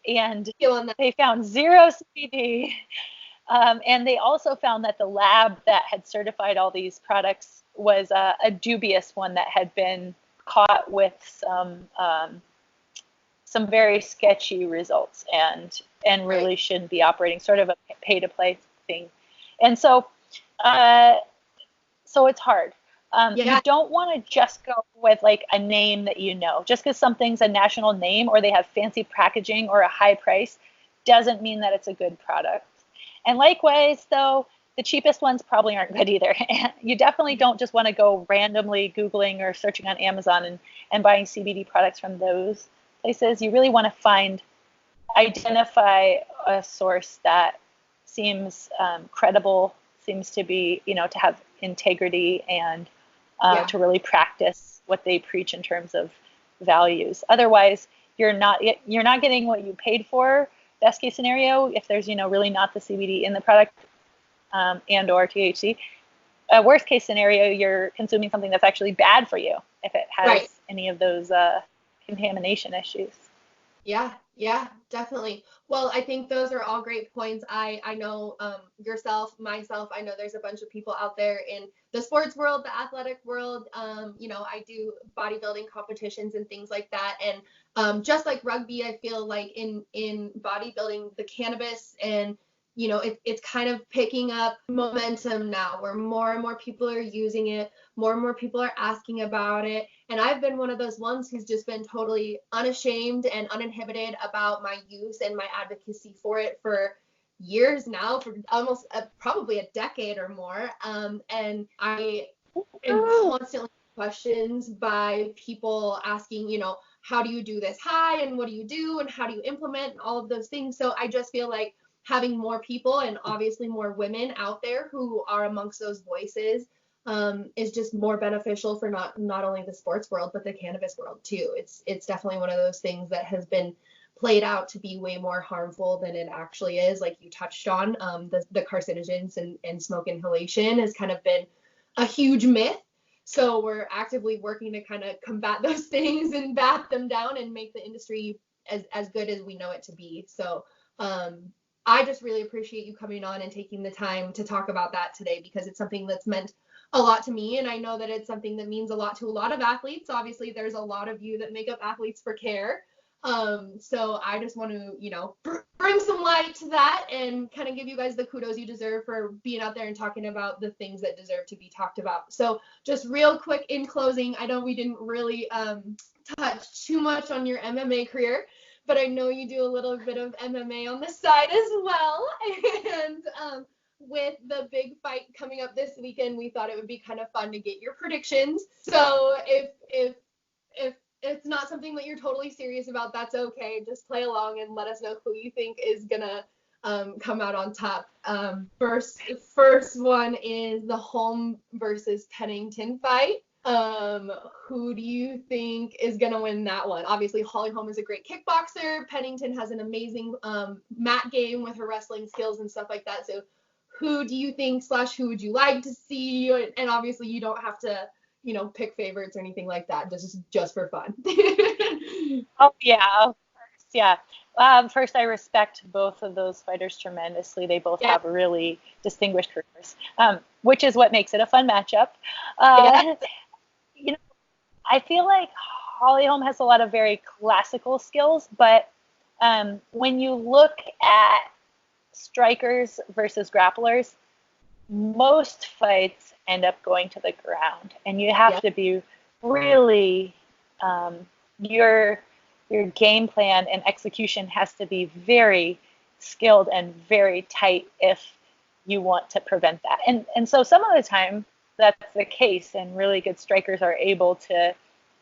And they found zero CBD. And they also found that the lab that had certified all these products was a dubious one that had been caught with some very sketchy results, and really shouldn't be operating, sort of a pay-to-play thing. And so it's hard. You don't want to just go with like a name that just because something's a national name or they have fancy packaging or a high price doesn't mean that it's a good product. And likewise, though, the cheapest ones probably aren't good either. You definitely don't just want to go randomly Googling or searching on Amazon and buying CBD products from those places. You really want to identify a source that seems credible, seems to be, to have integrity, and to really practice what they preach in terms of values. Otherwise, you're not getting what you paid for, best case scenario, if there's, really not the CBD in the product, and or THC. Worst case scenario, you're consuming something that's actually bad for you if it has any of those contamination issues.
Yeah, definitely. Well, I think those are all great points. I know yourself, myself, I know there's a bunch of people out there in the sports world, the athletic world. I do bodybuilding competitions and things like that. And just like rugby, I feel like in bodybuilding, the cannabis and it's kind of picking up momentum now where more and more people are using it, more and more people are asking about it. And I've been one of those ones who's just been totally unashamed and uninhibited about my use and my advocacy for it for years now, for almost probably a decade or more. And I am constantly questions by people asking, how do you do this high and what do you do and how do you implement and all of those things. So I just feel like having more people and obviously more women out there who are amongst those voices is just more beneficial for not only the sports world, but the cannabis world too. It's definitely one of those things that has been played out to be way more harmful than it actually is. Like you touched on, the carcinogens and smoke inhalation has kind of been a huge myth. So we're actively working to kind of combat those things and bat them down and make the industry as good as we know it to be. So I just really appreciate you coming on and taking the time to talk about that today, because it's something that's meant a lot to me. And I know that it's something that means a lot to a lot of athletes. Obviously, there's a lot of you that make up Athletes for Care. So I just want to, bring some light to that and kind of give you guys the kudos you deserve for being out there and talking about the things that deserve to be talked about. So just real quick in closing, I know we didn't really touch too much on your MMA career, but I know you do a little bit of MMA on the side as well. And with the big fight coming up this weekend, we thought it would be kind of fun to get your predictions. So if it's not something that you're totally serious about, that's okay. Just play along and let us know who you think is gonna come out on top. First one is the Holm versus Pennington fight. Who do you think is going to win that one? Obviously, Holly Holm is a great kickboxer. Pennington has an amazing mat game with her wrestling skills and stuff like that. So who do you think / who would you like to see? And obviously, you don't have to, pick favorites or anything like that. This is just for fun.
Oh, yeah, of course. Yeah. First, I respect both of those fighters tremendously. They both have really distinguished careers, which is what makes it a fun matchup. I feel like Holly Holm has a lot of very classical skills, but when you look at strikers versus grapplers, most fights end up going to the ground, and you have to be really your game plan and execution has to be very skilled and very tight if you want to prevent that. And so some of the time that's the case, and really good strikers are able to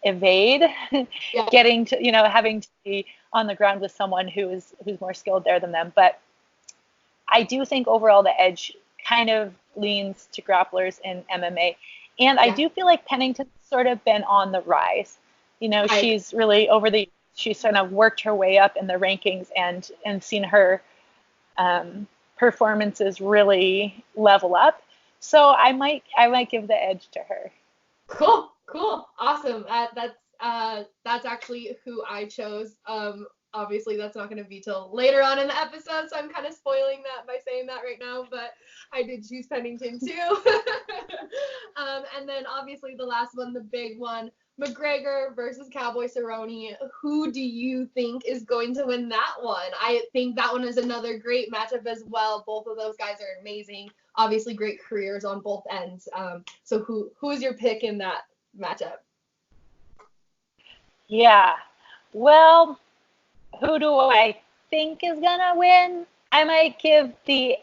evade getting to, having to be on the ground with someone who's more skilled there than them. But I do think overall the edge kind of leans to grapplers in MMA. And I do feel like Pennington's sort of been on the rise. She's really she's sort of worked her way up in the rankings and seen her performances really level up. So I might give the edge to her.
Cool, awesome. That's actually who I chose. Obviously that's not going to be till later on in the episode, so I'm kind of spoiling that by saying that right now, but I did choose Pennington too. And then obviously the last one, the big one, McGregor versus Cowboy Cerrone. Who do you think is going to win that one? I think that one is another great matchup as well. Both of those guys are amazing. Obviously great careers on both ends. So who is your pick in that matchup?
Yeah. Well, who do I think is gonna win? I might give the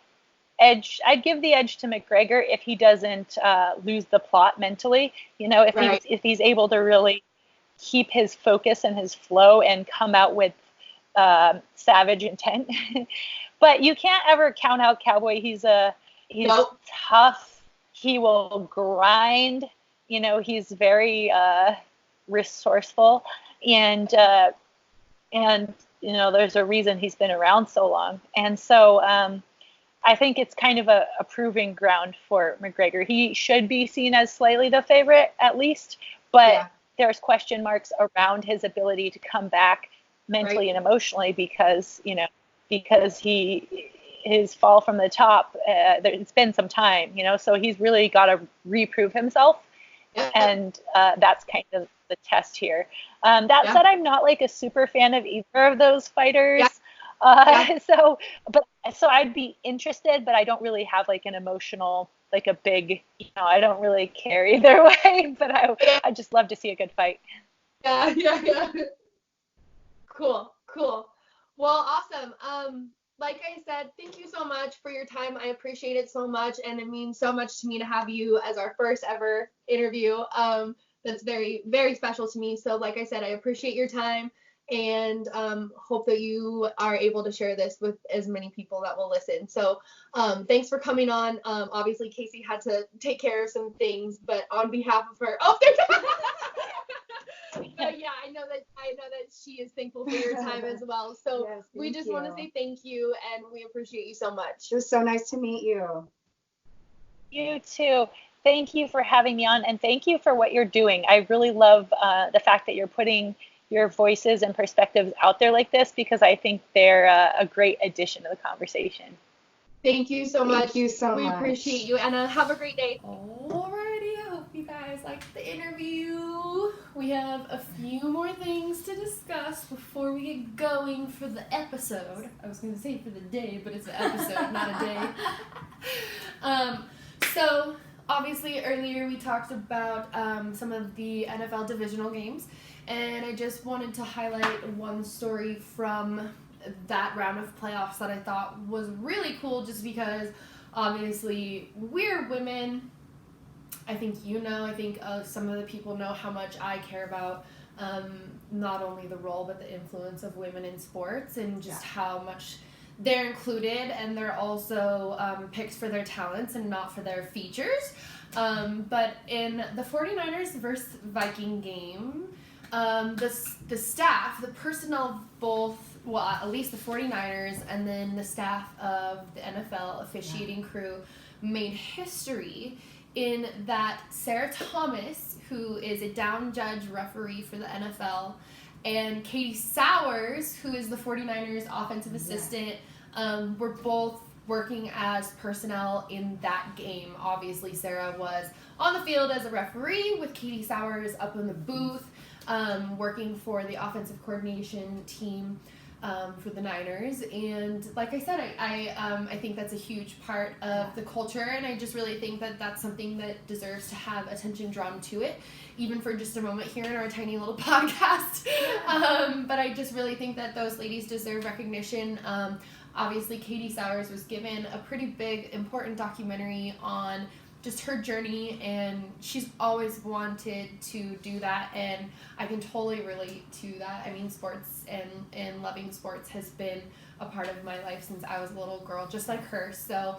edge. I'd give the edge to McGregor if he doesn't lose the plot mentally. If he's able to really keep his focus and his flow and come out with savage intent. But you can't ever count out Cowboy. He's tough. He will grind. He's very resourceful and there's a reason he's been around so long. And so I think it's kind of a proving ground for McGregor. He should be seen as slightly the favorite, at least, but there's question marks around his ability to come back mentally and emotionally because his fall from the top, it's been some time, so he's really got to reprove himself. And that's kind of the test here. That said, I'm not like a super fan of either of those fighters. So I'd be interested, but I don't really have like an emotional, like a big, I don't really care either way, but I just love to see a good fight.
Yeah. Cool. Well, awesome. Like I said, thank you so much for your time. I appreciate it so much, and it means so much to me to have you as our first ever interview. That's very, very special to me. So like I said, I appreciate your time, and hope that you are able to share this with as many people that will listen. So thanks for coming on. Obviously, Casey had to take care of some things, but on behalf of her, but yeah, I know that she is thankful for your time as well. So we just want to say thank you, and we appreciate you so much.
It was so nice to meet you.
You too. Thank you for having me on, and thank you for what you're doing. I really love the fact that you're putting your voices and perspectives out there like this, because I think they're a great addition to the conversation.
Thank you so much.
Thank you so much.
We appreciate you, and have a great day. Alrighty, I hope you guys liked the interview. We have a few more things to discuss before we get going for the episode. I was going to say for the day, but it's an episode, not a day. So obviously earlier we talked about some of the NFL divisional games, and I just wanted to highlight one story from that round of playoffs that I thought was really cool, just because obviously we're women. I think some of the people know how much I care about not only the role but the influence of women in sports, and just how much they're included, and they're also picked for their talents and not for their features. But in the 49ers versus Viking game, the staff, the personnel, at least the 49ers and then the staff of the NFL officiating crew made history in that Sarah Thomas, who is a down judge referee for the NFL, and Katie Sowers, who is the 49ers offensive assistant, were both working as personnel in that game. Obviously, Sarah was on the field as a referee, with Katie Sowers up in the booth, working for the offensive coordination team for the Niners. And like I said, I think that's a huge part of the culture, and I just really think that that's something that deserves to have attention drawn to it, even for just a moment here in our tiny little podcast. But I just really think that those ladies deserve recognition. Obviously, Katie Sowers was given a pretty big, important documentary on just her journey, and she's always wanted to do that, and I can totally relate to that. I mean, sports and loving sports has been a part of my life since I was a little girl, just like her. So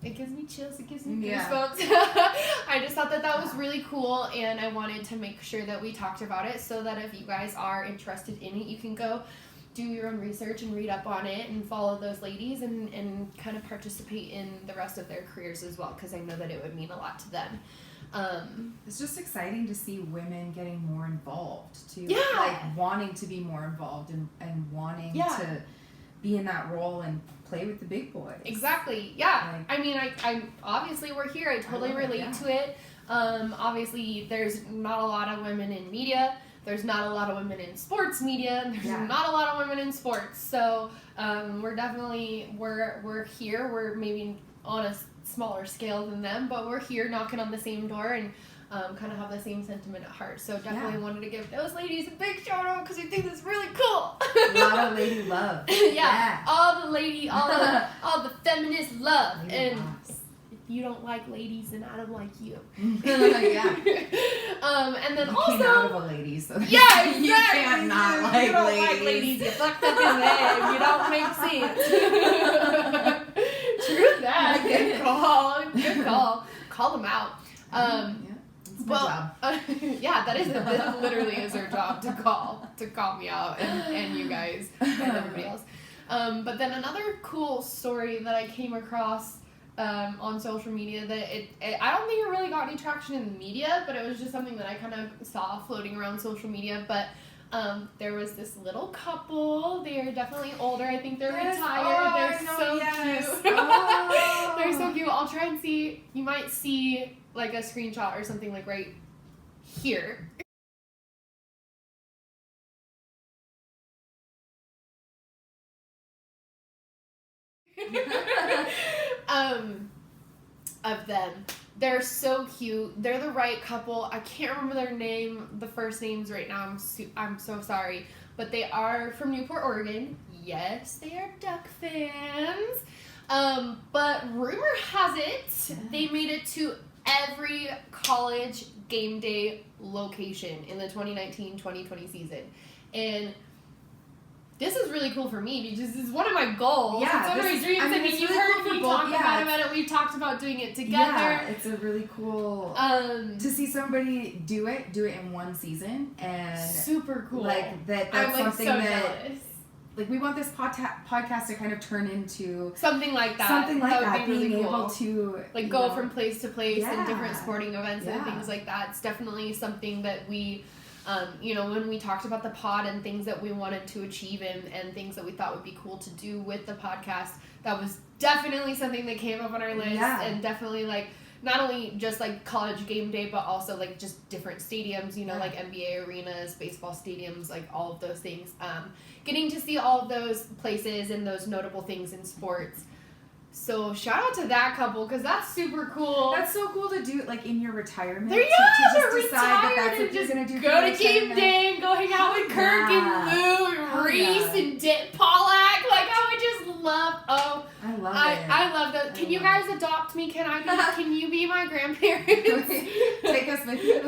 it gives me chills, it gives me goosebumps. I just thought that was really cool, and I wanted to make sure that we talked about it, so that if you guys are interested in it, you can go do your own research and read up on it and follow those ladies and kind of participate in the rest of their careers as well, because I know that it would mean a lot to them.
It's just exciting to see women getting more involved too.
Yeah.
Like wanting to be more involved and wanting to be in that role and play with the big boys.
Exactly. Yeah. Like, I mean, I obviously we're here. I totally relate to it. Obviously there's not a lot of women in media. There's not a lot of women in sports media, and there's not a lot of women in sports. So we're definitely, we're here. We're maybe on a smaller scale than them, but we're here knocking on the same door and kind of have the same sentiment at heart. So definitely wanted to give those ladies a big shout out, because I think that's really cool.
A lot of lady love.
All the feminist love. And you don't like ladies, and I don't like you. And then
you
also
came out of a lady, so
exactly.
You can't not like
you don't
ladies.
like ladies. You fucked up in the head. You don't make sense. True that. Good call. Call them out.
It's my job.
Yeah, that literally is her job to call me out and you guys and everybody else. But then another cool story that I came across on social media that I don't think it really got any traction in the media, but it was just something that I kind of saw floating around social media. But there was this little couple. They are definitely older. I think they're retired. They're so cute. Oh. They're so cute. I'll try and see. You might see like a screenshot or something like right here. Of them. They're so cute. They're the right couple. I can't remember their name, the first names right now. I'm so sorry. But they are from Newport, Oregon. Yes, they are Duck fans. But rumor has it, they made it to every college game day location in the 2019-2020 season. And this is really cool for me because this is one of my goals.
Yeah,
it's one of my dreams. I mean, you've heard me talk about it. We've talked about doing it together.
Yeah, it's a really cool to see somebody do it in one season and
super cool.
Like that's
I'm
something
so
that
jealous.
Like we want this podcast to kind of turn into
something like that. Would be
being
really cool.
able to
like go from place to place
yeah.
and different sporting events and things like that. It's definitely something that we. When we talked about the pod and things that we wanted to achieve and things that we thought would be cool to do with the podcast, that was definitely something that came up on our list.
Yeah.
And definitely like not only just like college game day, but also like just different stadiums, like NBA arenas, baseball stadiums, like all of those things. Getting to see all of those places and those notable things in sports. So shout out to that couple because that's super cool.
That's so cool to do like in your retirement.
They're
to just
retired
decide that that's what you're gonna do.
Go to game day and go hang out with Kirk and Lou and Reese and Pollack. Like I would just love. Oh,
I love it.
I love that. Can you guys adopt me? Can you be my grandparents?
Take us with you.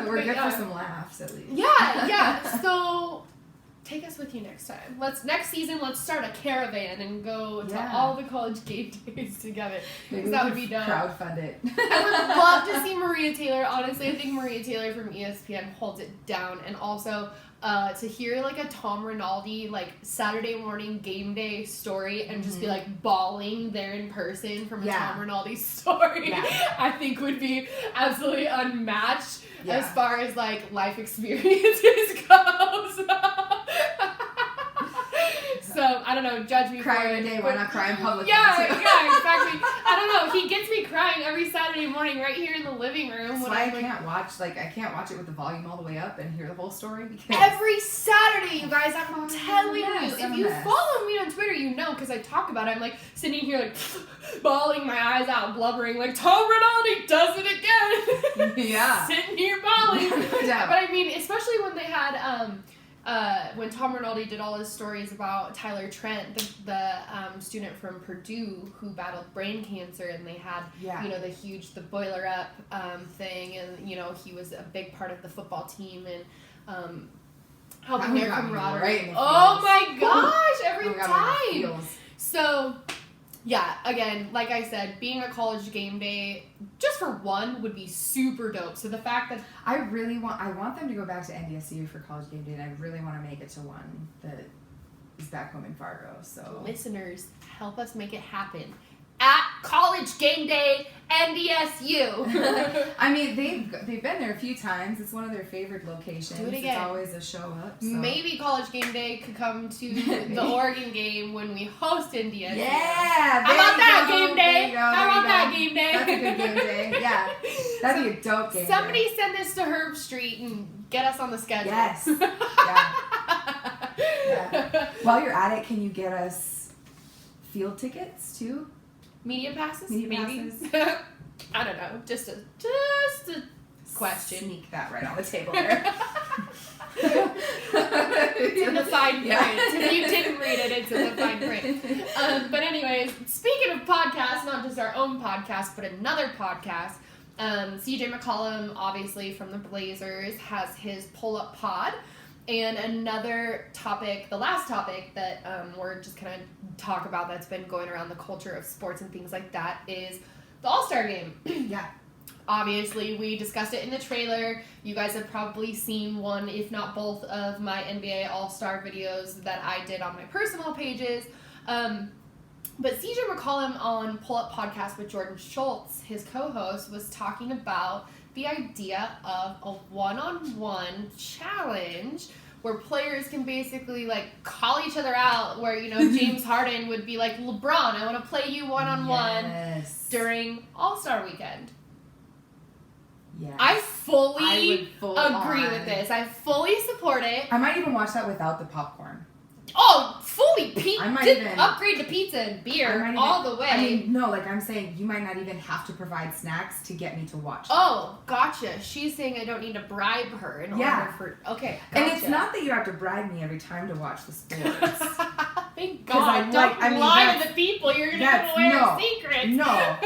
We're good for some laughs at least.
Yeah. So. Take us with you next time. Next season, let's start a caravan and go to all the college game days together. Because that would be done.
Crowdfund it.
I would love to see Maria Taylor. Honestly, I think Maria Taylor from ESPN holds it down. And also to hear like a Tom Rinaldi like Saturday morning game day story and just be like bawling there in person from a Tom Rinaldi story, I think would be absolutely unmatched as far as like life experiences goes. So, I don't know, judge me
cry
for
every day, why not cry in public?
Yeah, exactly. I don't know, he gets me crying every Saturday morning right here in the living room.
That's why I can't watch it with the volume all the way up and hear the whole story. Because
every Saturday, you guys, I'm telling you. If you follow me on Twitter, you know, because I talk about it. I'm like sitting here like bawling my eyes out, blubbering like Tom Rinaldi does it again.
Yeah.
Sitting here bawling.
Yeah.
But I mean, especially when they had when Tom Rinaldi did all his stories about Tyler Trent, the student from Purdue who battled brain cancer, and they had the boiler up thing, and he was a big part of the football team and helping their camaraderie. Oh my gosh, every time. So yeah, again, like I said, being a college game day just for one would be super dope. So the fact that
I want them to go back to NDSU for college game day, and I really want to make it to one that is back home in Fargo. So
listeners, help us make it happen. At college game day, NDSU.
I mean, they've been there a few times. It's one of their favorite locations.
Do it again.
It's always a show up. So.
Maybe college game day could come to the Oregon game when we host NDSU.
Yeah.
How about that game day? How about that game day?
That's a good game day. Yeah. That'd be a dope game
Somebody
day.
send this to Herb Street and get us on the schedule.
Yes. Yeah. While you're at it, can you get us field tickets too?
Media passes?
Maybe.
I don't know. Just a question.
Sneak that right on the table there.
It's in the fine print. If you didn't read it, it's in the fine print. But anyways, speaking of podcasts, not just our own podcast, but another podcast, CJ McCollum, obviously from the Blazers, has his pull-up pod. And another topic, the last topic that we're just going to talk about that's been going around the culture of sports and things like that is the All-Star game.
Yeah.
Obviously, we discussed it in the trailer. You guys have probably seen one, if not both, of my NBA All-Star videos that I did on my personal pages. But CJ McCollum on Pull Up Podcast with Jordan Schultz, his co-host, was talking about the idea of a one-on-one challenge where players can basically like call each other out, where, you know, James Harden would be like, LeBron, I want to play you one-on-one during All-Star weekend.
Yes.
I fully
would
agree with this. I fully support it.
I might even watch that without the popcorn.
Oh, fully upgrade to pizza and beer all the way.
I mean, no, like I'm saying, you might not even have to provide snacks to get me to watch.
Oh, gotcha. She's saying I don't need to bribe her in order for. Okay, gotcha.
And it's not that you have to bribe me every time to watch the sports.
Thank God. Don't lie to the people. You're going to give away our secrets.
No.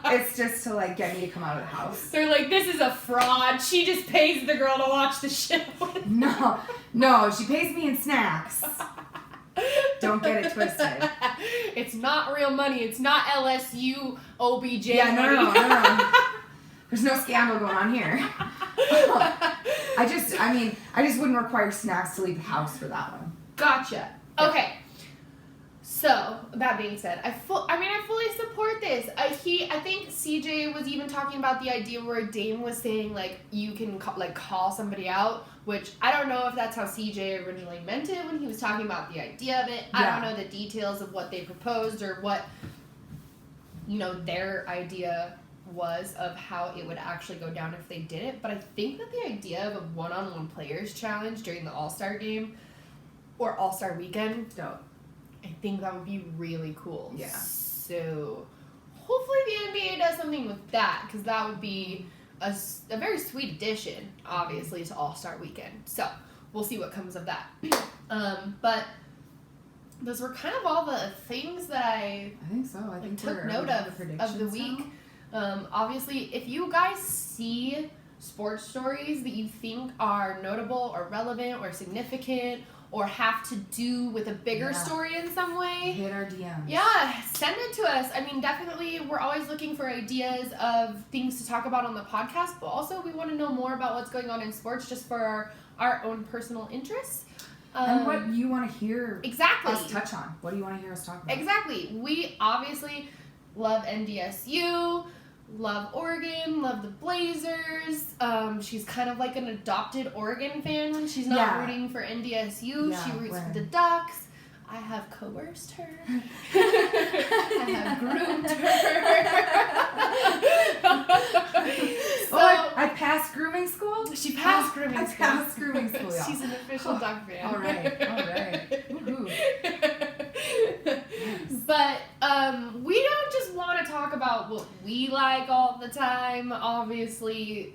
It's just to like get me to come out of the house.
They're like, this is a fraud. She just pays the girl to watch the show.
No, she pays me in snacks. Don't get it twisted.
It's not real money. It's not LSU OBJ money.
No. There's no scandal going on here. I just wouldn't require snacks to leave the house for that one.
Gotcha. Okay. So, that being said, I fully support this. I think CJ was even talking about the idea where Dame was saying, like, you can call somebody out, which I don't know if that's how CJ originally meant it when he was talking about the idea of it. I don't know the details of what they proposed or what, you know, their idea was of how it would actually go down if they did it. But I think that the idea of a one-on-one players challenge during the All-Star game or All-Star weekend, I think that would be really cool.
Yeah.
So, hopefully the NBA does something with that, because that would be a very sweet addition, obviously, to All-Star Weekend. So, we'll see what comes of that. But those were kind of all the things that I
think so. I think
took note of the week. Obviously, if you guys see sports stories that you think are notable or relevant or significant or have to do with a bigger story in some way,
hit our DMs.
Yeah, send it to us. I mean, definitely, we're always looking for ideas of things to talk about on the podcast, but also we want to know more about what's going on in sports just for our own personal interests.
And what you want to hear
us
touch on. What do you want to hear us talk about?
Exactly. We obviously love NDSU, love Oregon, love the Blazers. She's kind of like an adopted Oregon fan when she's not rooting for NDSU.
Yeah,
she roots for the Ducks. I have coerced her. I have groomed her.
I passed grooming school?
She passed grooming school.
I passed grooming school, y'all.
She's an official Duck fan.
All right. Woo-hoo.
But we don't just want to talk about what we like all the time. Obviously,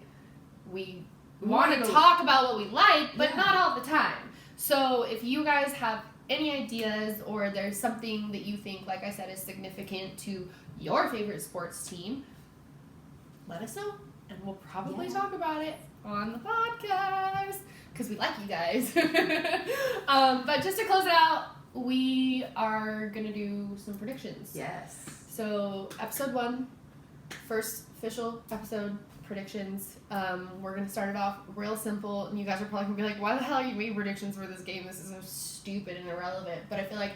we want to talk about what we like, but not all the time. So if you guys have any ideas or there's something that you think, like I said, is significant to your favorite sports team, let us know. And we'll probably talk about it on the podcast because we like you guys. But just to close it out, we are going to do some predictions.
Yes.
So, episode 1, first official episode, predictions. We're going to start it off real simple, and you guys are probably going to be like, why the hell are you making predictions for this game? This is so stupid and irrelevant. But I feel like,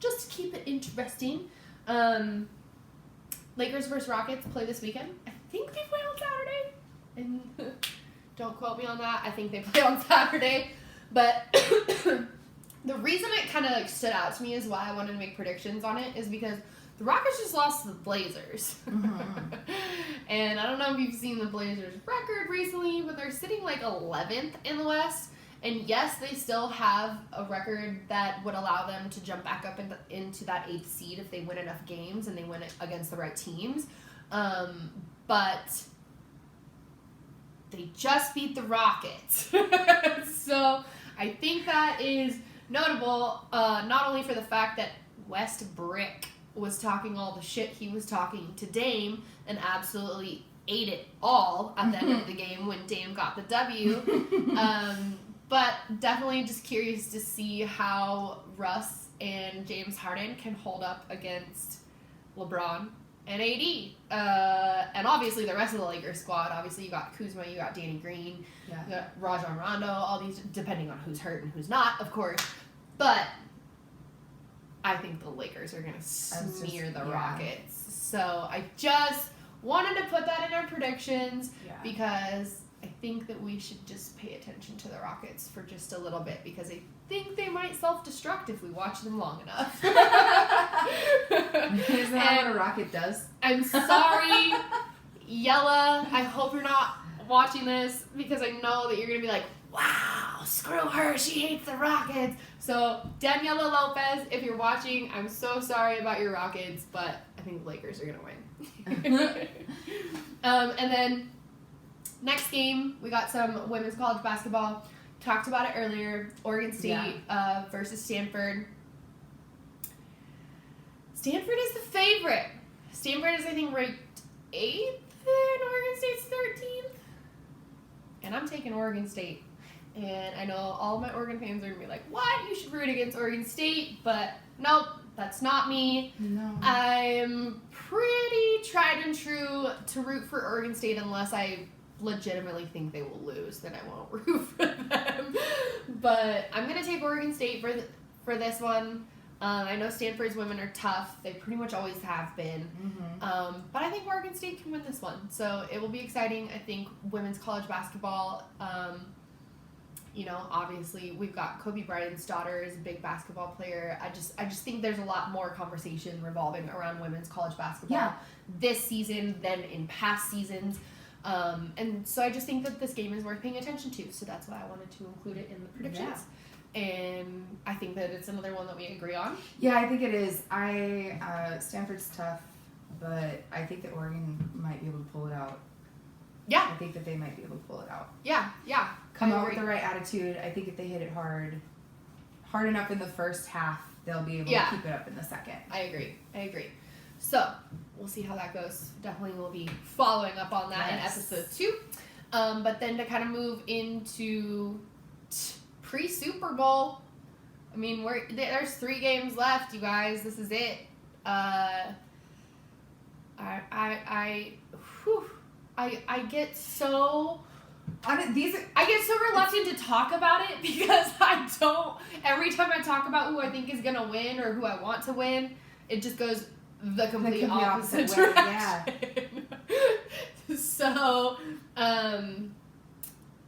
just to keep it interesting, Lakers versus Rockets play this weekend. I think they play on Saturday. And don't quote me on that. I think they play on Saturday. But the reason it kind of like stood out to me is why I wanted to make predictions on it is because the Rockets just lost to the Blazers. Mm-hmm. And I don't know if you've seen the Blazers' record recently, but they're sitting like 11th in the West. And yes, they still have a record that would allow them to jump back up into that 8th seed if they win enough games and they win it against the right teams. But they just beat the Rockets. So I think that is notable, not only for the fact that West Brick was talking all the shit he was talking to Dame and absolutely ate it all at the end of the game when Dame got the W. But definitely just curious to see how Russ and James Harden can hold up against LeBron and AD. And obviously the rest of the Lakers squad. Obviously you got Kuzma, you got Danny Green, you got Rajon Rondo, all these, depending on who's hurt and who's not, of course. But I think the Lakers are going to smear the Rockets. So I just wanted to put that in our predictions because I think that we should just pay attention to the Rockets for just a little bit because I think they might self-destruct if we watch them long enough.
Isn't that what a rocket does?
I'm sorry, Yella. I hope you're not watching this because I know that you're going to be like, wow, screw her. She hates the Rockets. So, Daniela Lopez, if you're watching, I'm so sorry about your Rockets, but I think the Lakers are going to win. And then next game, we got some women's college basketball. Talked about it earlier. Oregon State versus Stanford. Stanford is the favorite. Stanford is, I think, ranked 8th and Oregon State's 13th. And I'm taking Oregon State. And I know all of my Oregon fans are going to be like, what? You should root against Oregon State. But nope, that's not me.
No.
I'm pretty tried and true to root for Oregon State unless I legitimately think they will lose. Then I won't root for them. But I'm going to take Oregon State for this one. I know Stanford's women are tough. They pretty much always have been.
Mm-hmm.
But I think Oregon State can win this one. So it will be exciting. I think women's college basketball, obviously we've got Kobe Bryant's daughter is a big basketball player. I just think there's a lot more conversation revolving around women's college basketball this season than in past seasons. And so I just think that this game is worth paying attention to. So that's why I wanted to include it in the predictions.
Yeah.
And I think that it's another one that we agree on.
Yeah, I think it is. Stanford's tough, but I think that Oregon might be able to pull it out.
Yeah.
I think that they might be able to pull it out.
Yeah.
Come out with the right attitude. I think if they hit it hard enough in the first half, they'll be able to keep it up in the second.
I agree. So, we'll see how that goes. Definitely will be following up on that in episode 2. But then to kind of move into pre-Super Bowl, I mean, there's 3 games left, you guys. This is it. I get so... I get so reluctant to talk about it because every time I talk about who I think is going to win or who I want to win, it just goes the complete opposite direction. Yeah. So,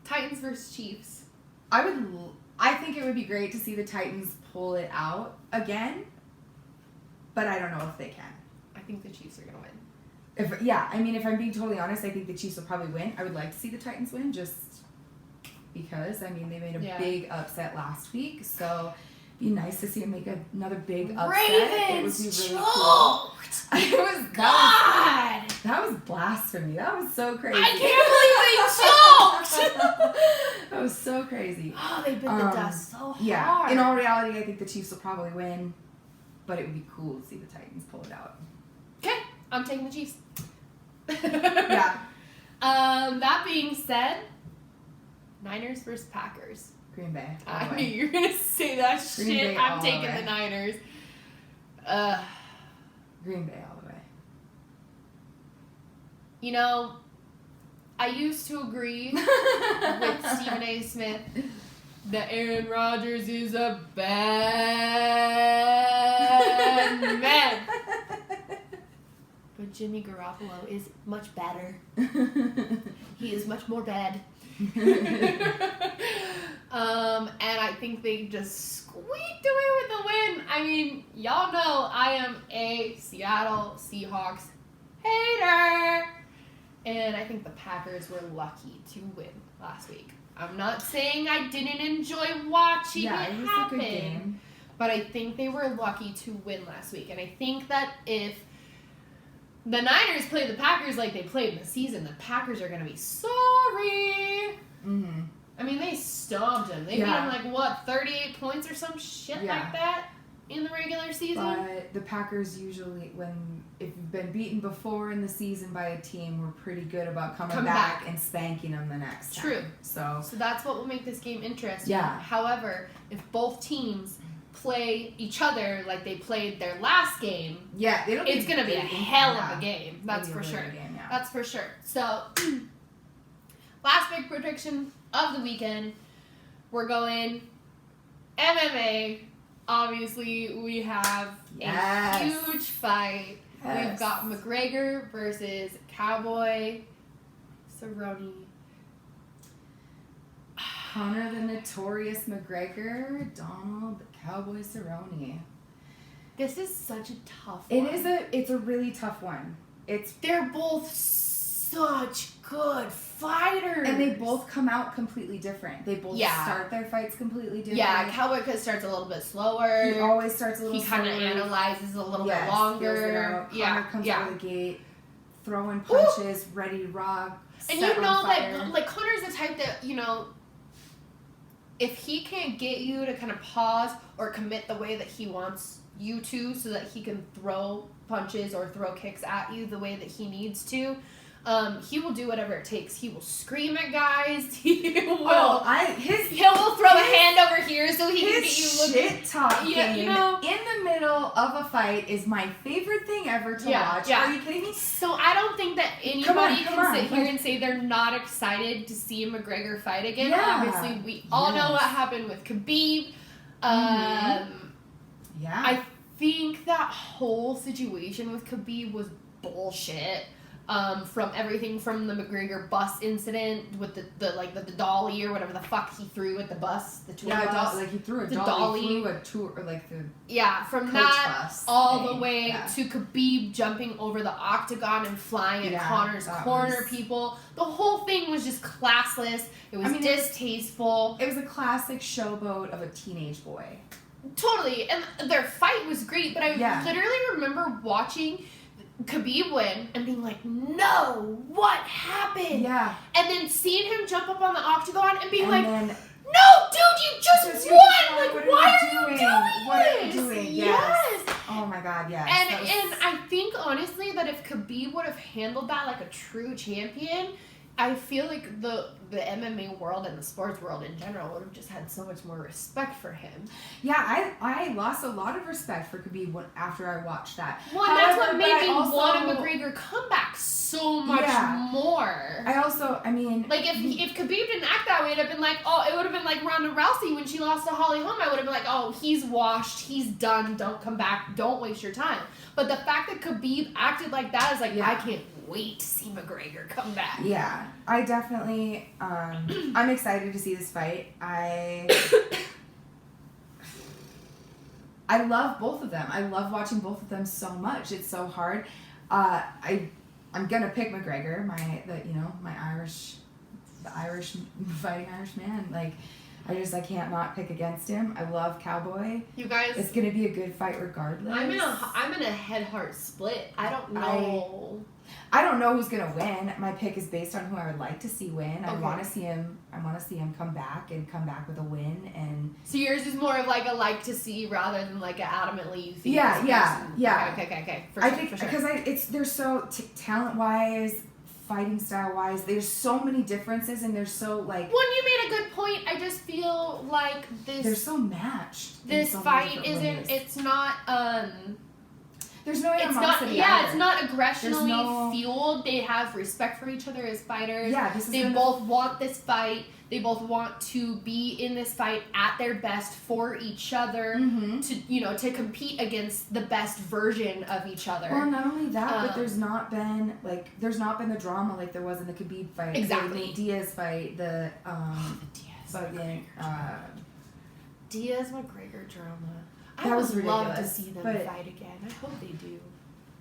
Titans versus Chiefs.
I think it would be great to see the Titans pull it out again, but I don't know if they can.
I think the Chiefs are going to win.
If I'm being totally honest, I think the Chiefs will probably win. I would like to see the Titans win just because, they made a big upset last week, so it'd be nice to see them make another big upset.
Ravens
it would be really
choked!
That was blasphemy. That was so crazy.
I can't believe they choked!
That was so crazy.
Oh, they bit the dust so hard.
Yeah, in all reality, I think the Chiefs will probably win, but it would be cool to see the Titans pull it out.
Okay, I'm taking the Chiefs.
Yeah.
That being said, Niners versus Packers.
Green Bay.
I knew you were going to say that
Green
shit.
Bay
I'm
all
taking
the way.
the Niners.
Green Bay all the way.
I used to agree with Stephen A. Smith that Aaron Rodgers is a bad man. But Jimmy Garoppolo is much better. He is much more bad. And I think they just squeaked away with the win. I mean, y'all know I am a Seattle Seahawks hater. And I think the Packers were lucky to win last week. I'm not saying I didn't enjoy watching it
was
happen.
a good game.
But I think they were lucky to win last week. And I think that if the Niners play the Packers like they played in the season, the Packers are going to be sorry.
Mm-hmm.
I mean, they stomped them. They beat them 38 points or some shit like that in the regular season.
But the Packers usually, if you've been beaten before in the season by a team, we're pretty good about coming back and spanking them the next time.
True.
So
that's what will make this game interesting.
Yeah.
However, if both teams play each other like they played their last game, it's going to be a hell of a game. That's for sure. That's for sure. So, last big prediction of the weekend, we're going MMA. Obviously, we have a huge fight.
Yes.
We've got McGregor versus Cowboy Cerrone.
Conor the Notorious McGregor, Donald the Cowboy Cerrone.
This is such a tough one.
It's a really tough one.
They're both such good fighters.
And they both come out completely different. They both start their fights completely different.
Yeah, Cowboy starts a little bit slower.
He always starts a little slower.
He kind of analyzes a little bit longer.
Conor comes out of the gate, throwing punches, ready to rock.
And you know that, like, Conor's the type that, you know, if he can't get you to kind of pause or commit the way that he wants you to so that he can throw punches or throw kicks at you the way that he needs to, he will do whatever it takes. He will scream at guys. He will. He will throw a hand over here so he can get you looking.
Shit talking
you know,
in the middle of a fight is my favorite thing ever to watch.
Yeah.
Are you kidding me?
So I don't think that anybody can sit here and say they're not excited to see McGregor fight again.
Yeah.
Obviously, we all know what happened with Khabib.
Yeah.
I think that whole situation with Khabib was bullshit. From everything from the McGregor bus incident with the dolly or whatever the fuck he threw at the bus, the tour bus.
He threw a
dolly.
He threw a tour, or like the
from
coach
that
bus
all the way to Khabib jumping over the octagon and flying in Conor's corner. People, the whole thing was just classless. It was distasteful.
It was a classic showboat of a teenage boy.
Totally, and their fight was great, but I literally remember watching Khabib win and being like, no, what happened?
Yeah.
And then seeing him jump up on the octagon and being
no,
dude, you just won! Like, why are you doing
What are you
this?
doing?
Yes.
Oh my god, yes.
And I think, honestly, that if Khabib would have handled that like a true champion, I feel like the MMA world and the sports world in general would have just had so much more respect for him.
Yeah, I lost a lot of respect for Khabib after I watched that.
Well, that's what made me want a McGregor comeback so much more.
I mean...
Like, if Khabib didn't act that way, it would have been like, it would have been like Ronda Rousey when she lost to Holly Holm. I would have been like, he's washed, he's done, don't come back, don't waste your time. But the fact that Khabib acted like that is like, I can't wait to see McGregor come back.
Yeah, I definitely, I'm excited to see this fight. I love both of them. I love watching both of them so much. It's so hard. I'm gonna pick McGregor, the Irish fighting Irish man. Like, I can't not pick against him. I love Cowboy.
You guys,
it's gonna be a good fight regardless.
I'm in a head-heart split. I don't know.
I don't know who's gonna win. My pick is based on who I would like to see win. I want to see him come back with a win. And
so yours is more of like a like to see rather than like an adamantly you think.
Yeah.
Okay.
I think because they're so talent wise, fighting style wise, there's so many differences, and they're so like.
When you made a good point, I just feel like this.
They're so matched.
This fight isn't. It's not.
There's no animosity.
It's not aggressionally fueled. They have respect for each other as fighters.
Yeah,
they both want this fight. They both want to be in this fight at their best for each other to compete against the best version of each other.
Well, not only that, but there's not been the drama like there was in the Khabib fight.
Exactly.
The Nate Diaz fight. The
Diaz McGregor drama.
I would
love to see them fight again. I hope they do.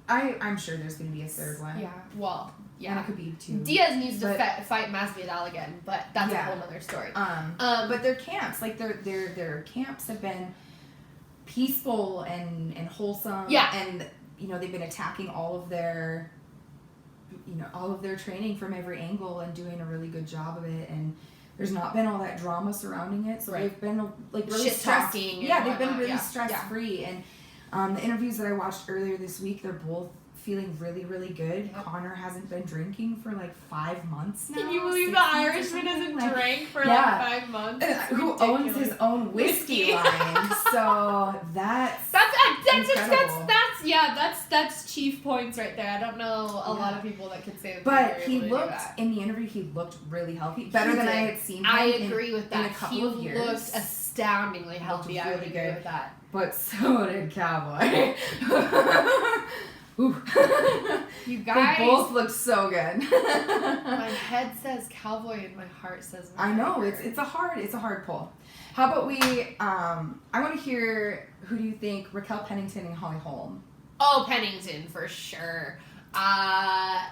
I'm sure there's going to be a third one.
Yeah. Well, yeah.
And it Khabib too.
Diaz needs to fight Masvidal again, but that's a whole other story.
But their camps, like their camps have been peaceful and wholesome.
Yeah.
And they've been attacking all of their training from every angle and doing a really good job of it. And there's not been all that drama surrounding it, so they've been like really
shit-talking.
Yeah, they've been really stress-free. And the interviews that I watched earlier this week, they're both feeling really, really good.
Yep.
Connor hasn't been drinking for like 5 months now.
Can you believe
6
the
months or
Irishman
something?
hasn't drank for
yeah.
like 5 months?
Who owns his own whiskey line? So that's incredible.
That's chief points right there. I don't know a lot of people that could say that.
But
they
he
were able to do
looked
that.
in the interview. He looked really healthy, better than I had seen him.
I agree with that.
In a couple
he
of years.
looked astoundingly healthy. I would
really
agree
good.
with that.
But so did Cowboy. Ooh.
You guys,
they both look so good.
my head says Cowboy and my heart says.
I know it's a hard pull. How about we? I want to hear, who do you think, Raquel Pennington and Holly Holm?
Oh, Pennington for sure. I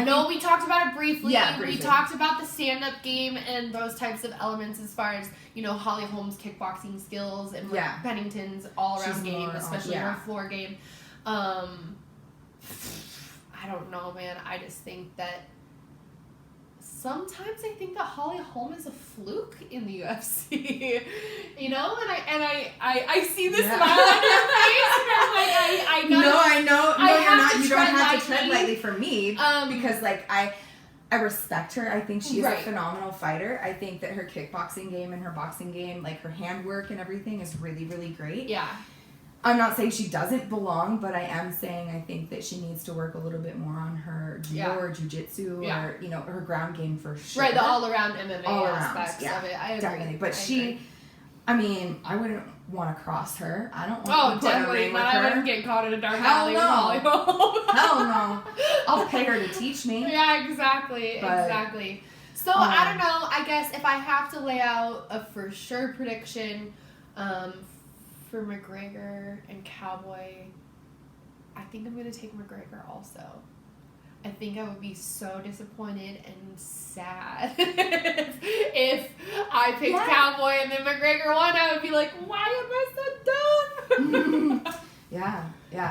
know we talked about it briefly.
Yeah, briefly.
We talked about the stand-up game and those types of elements as far as, Holly Holm's kickboxing skills and Pennington's all-around game, especially her floor game. I don't know, man. I just think that sometimes I think that Holly Holm is a fluke in the UFC, and I see the smile on your face, and I'm like, I know.
No, I know. No, you're not. You don't have to tread
lightly.
lightly for me because, I respect her. I think she is a phenomenal fighter. I think that her kickboxing game and her boxing game, her handwork and everything, is really, really great.
Yeah.
I'm not saying she doesn't belong, but I am saying I think that she needs to work a little bit more on her judo or jiu-jitsu or, her ground game for sure.
Right, the all-around MMA aspects of it. I agree.
Definitely. But I wouldn't want to cross her. I don't want to put a ring with her.
I wouldn't get caught in a dark alley with Holly Holm.
Hell no. I'll pay her to teach me.
Yeah, exactly. So, I don't know. I guess if I have to lay out a for sure prediction, for McGregor and Cowboy, I think I'm going to take McGregor also. I think I would be so disappointed and sad if I picked Cowboy and then McGregor won. I would be like, why am I so dumb?
Yeah.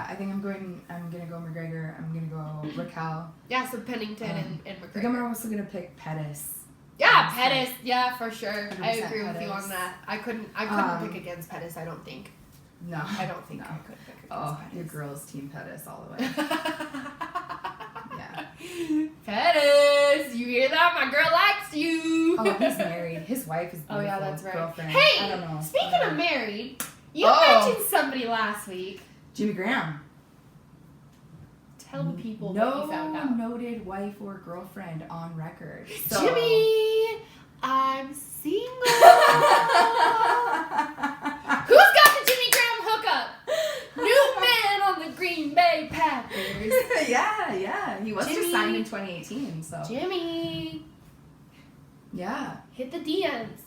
I think I'm gonna go McGregor. I'm gonna go Raquel.
Yeah, so Pennington and McGregor.
I think I'm also gonna pick Pettis.
Yeah, Pettis. Yeah, for sure. I agree with you
Pettis.
on that. I couldn't pick against Pettis, I don't think.
No.
I don't think I could pick against Pettis.
Your girls team Pettis all the way. Yeah.
Pettis, you hear that? My girl likes you.
Oh, he's married. His wife is beautiful.
Oh, yeah, that's right.
Girlfriend.
Hey,
I don't know.
Speaking of married, you mentioned somebody last week.
Jimmy Graham.
Tell the people what you found out.
No noted wife or girlfriend on record. So.
Jimmy, I'm single. Who's got the Jimmy Graham hookup? New man on the Green Bay Packers.
Yeah. He was just signed in 2018, so.
Jimmy.
Yeah.
Hit the DMs.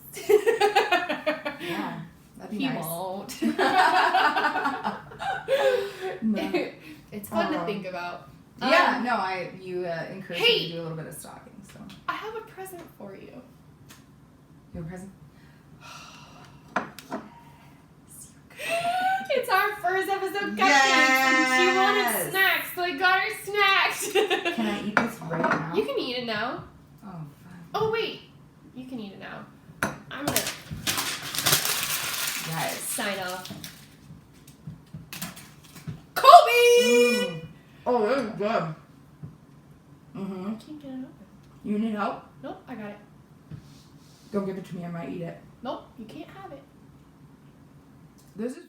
Yeah. That'd be
He
nice.
won't.
No.
It's fun to think about.
You encourage me to do a little bit of stalking, so.
I have a present for you.
You have a present?
It's our first episode cupcakes, and she wanted snacks, so I got her snacks.
Can I eat this right now?
You can eat it now.
Oh, fine.
Oh, wait. You can eat it now. I'm gonna sign off. Kobe!
Oh, that is good.
I can't get it open.
You need help?
Nope, I got it.
Go give it to me. I might eat it.
Nope, you can't have it.
This is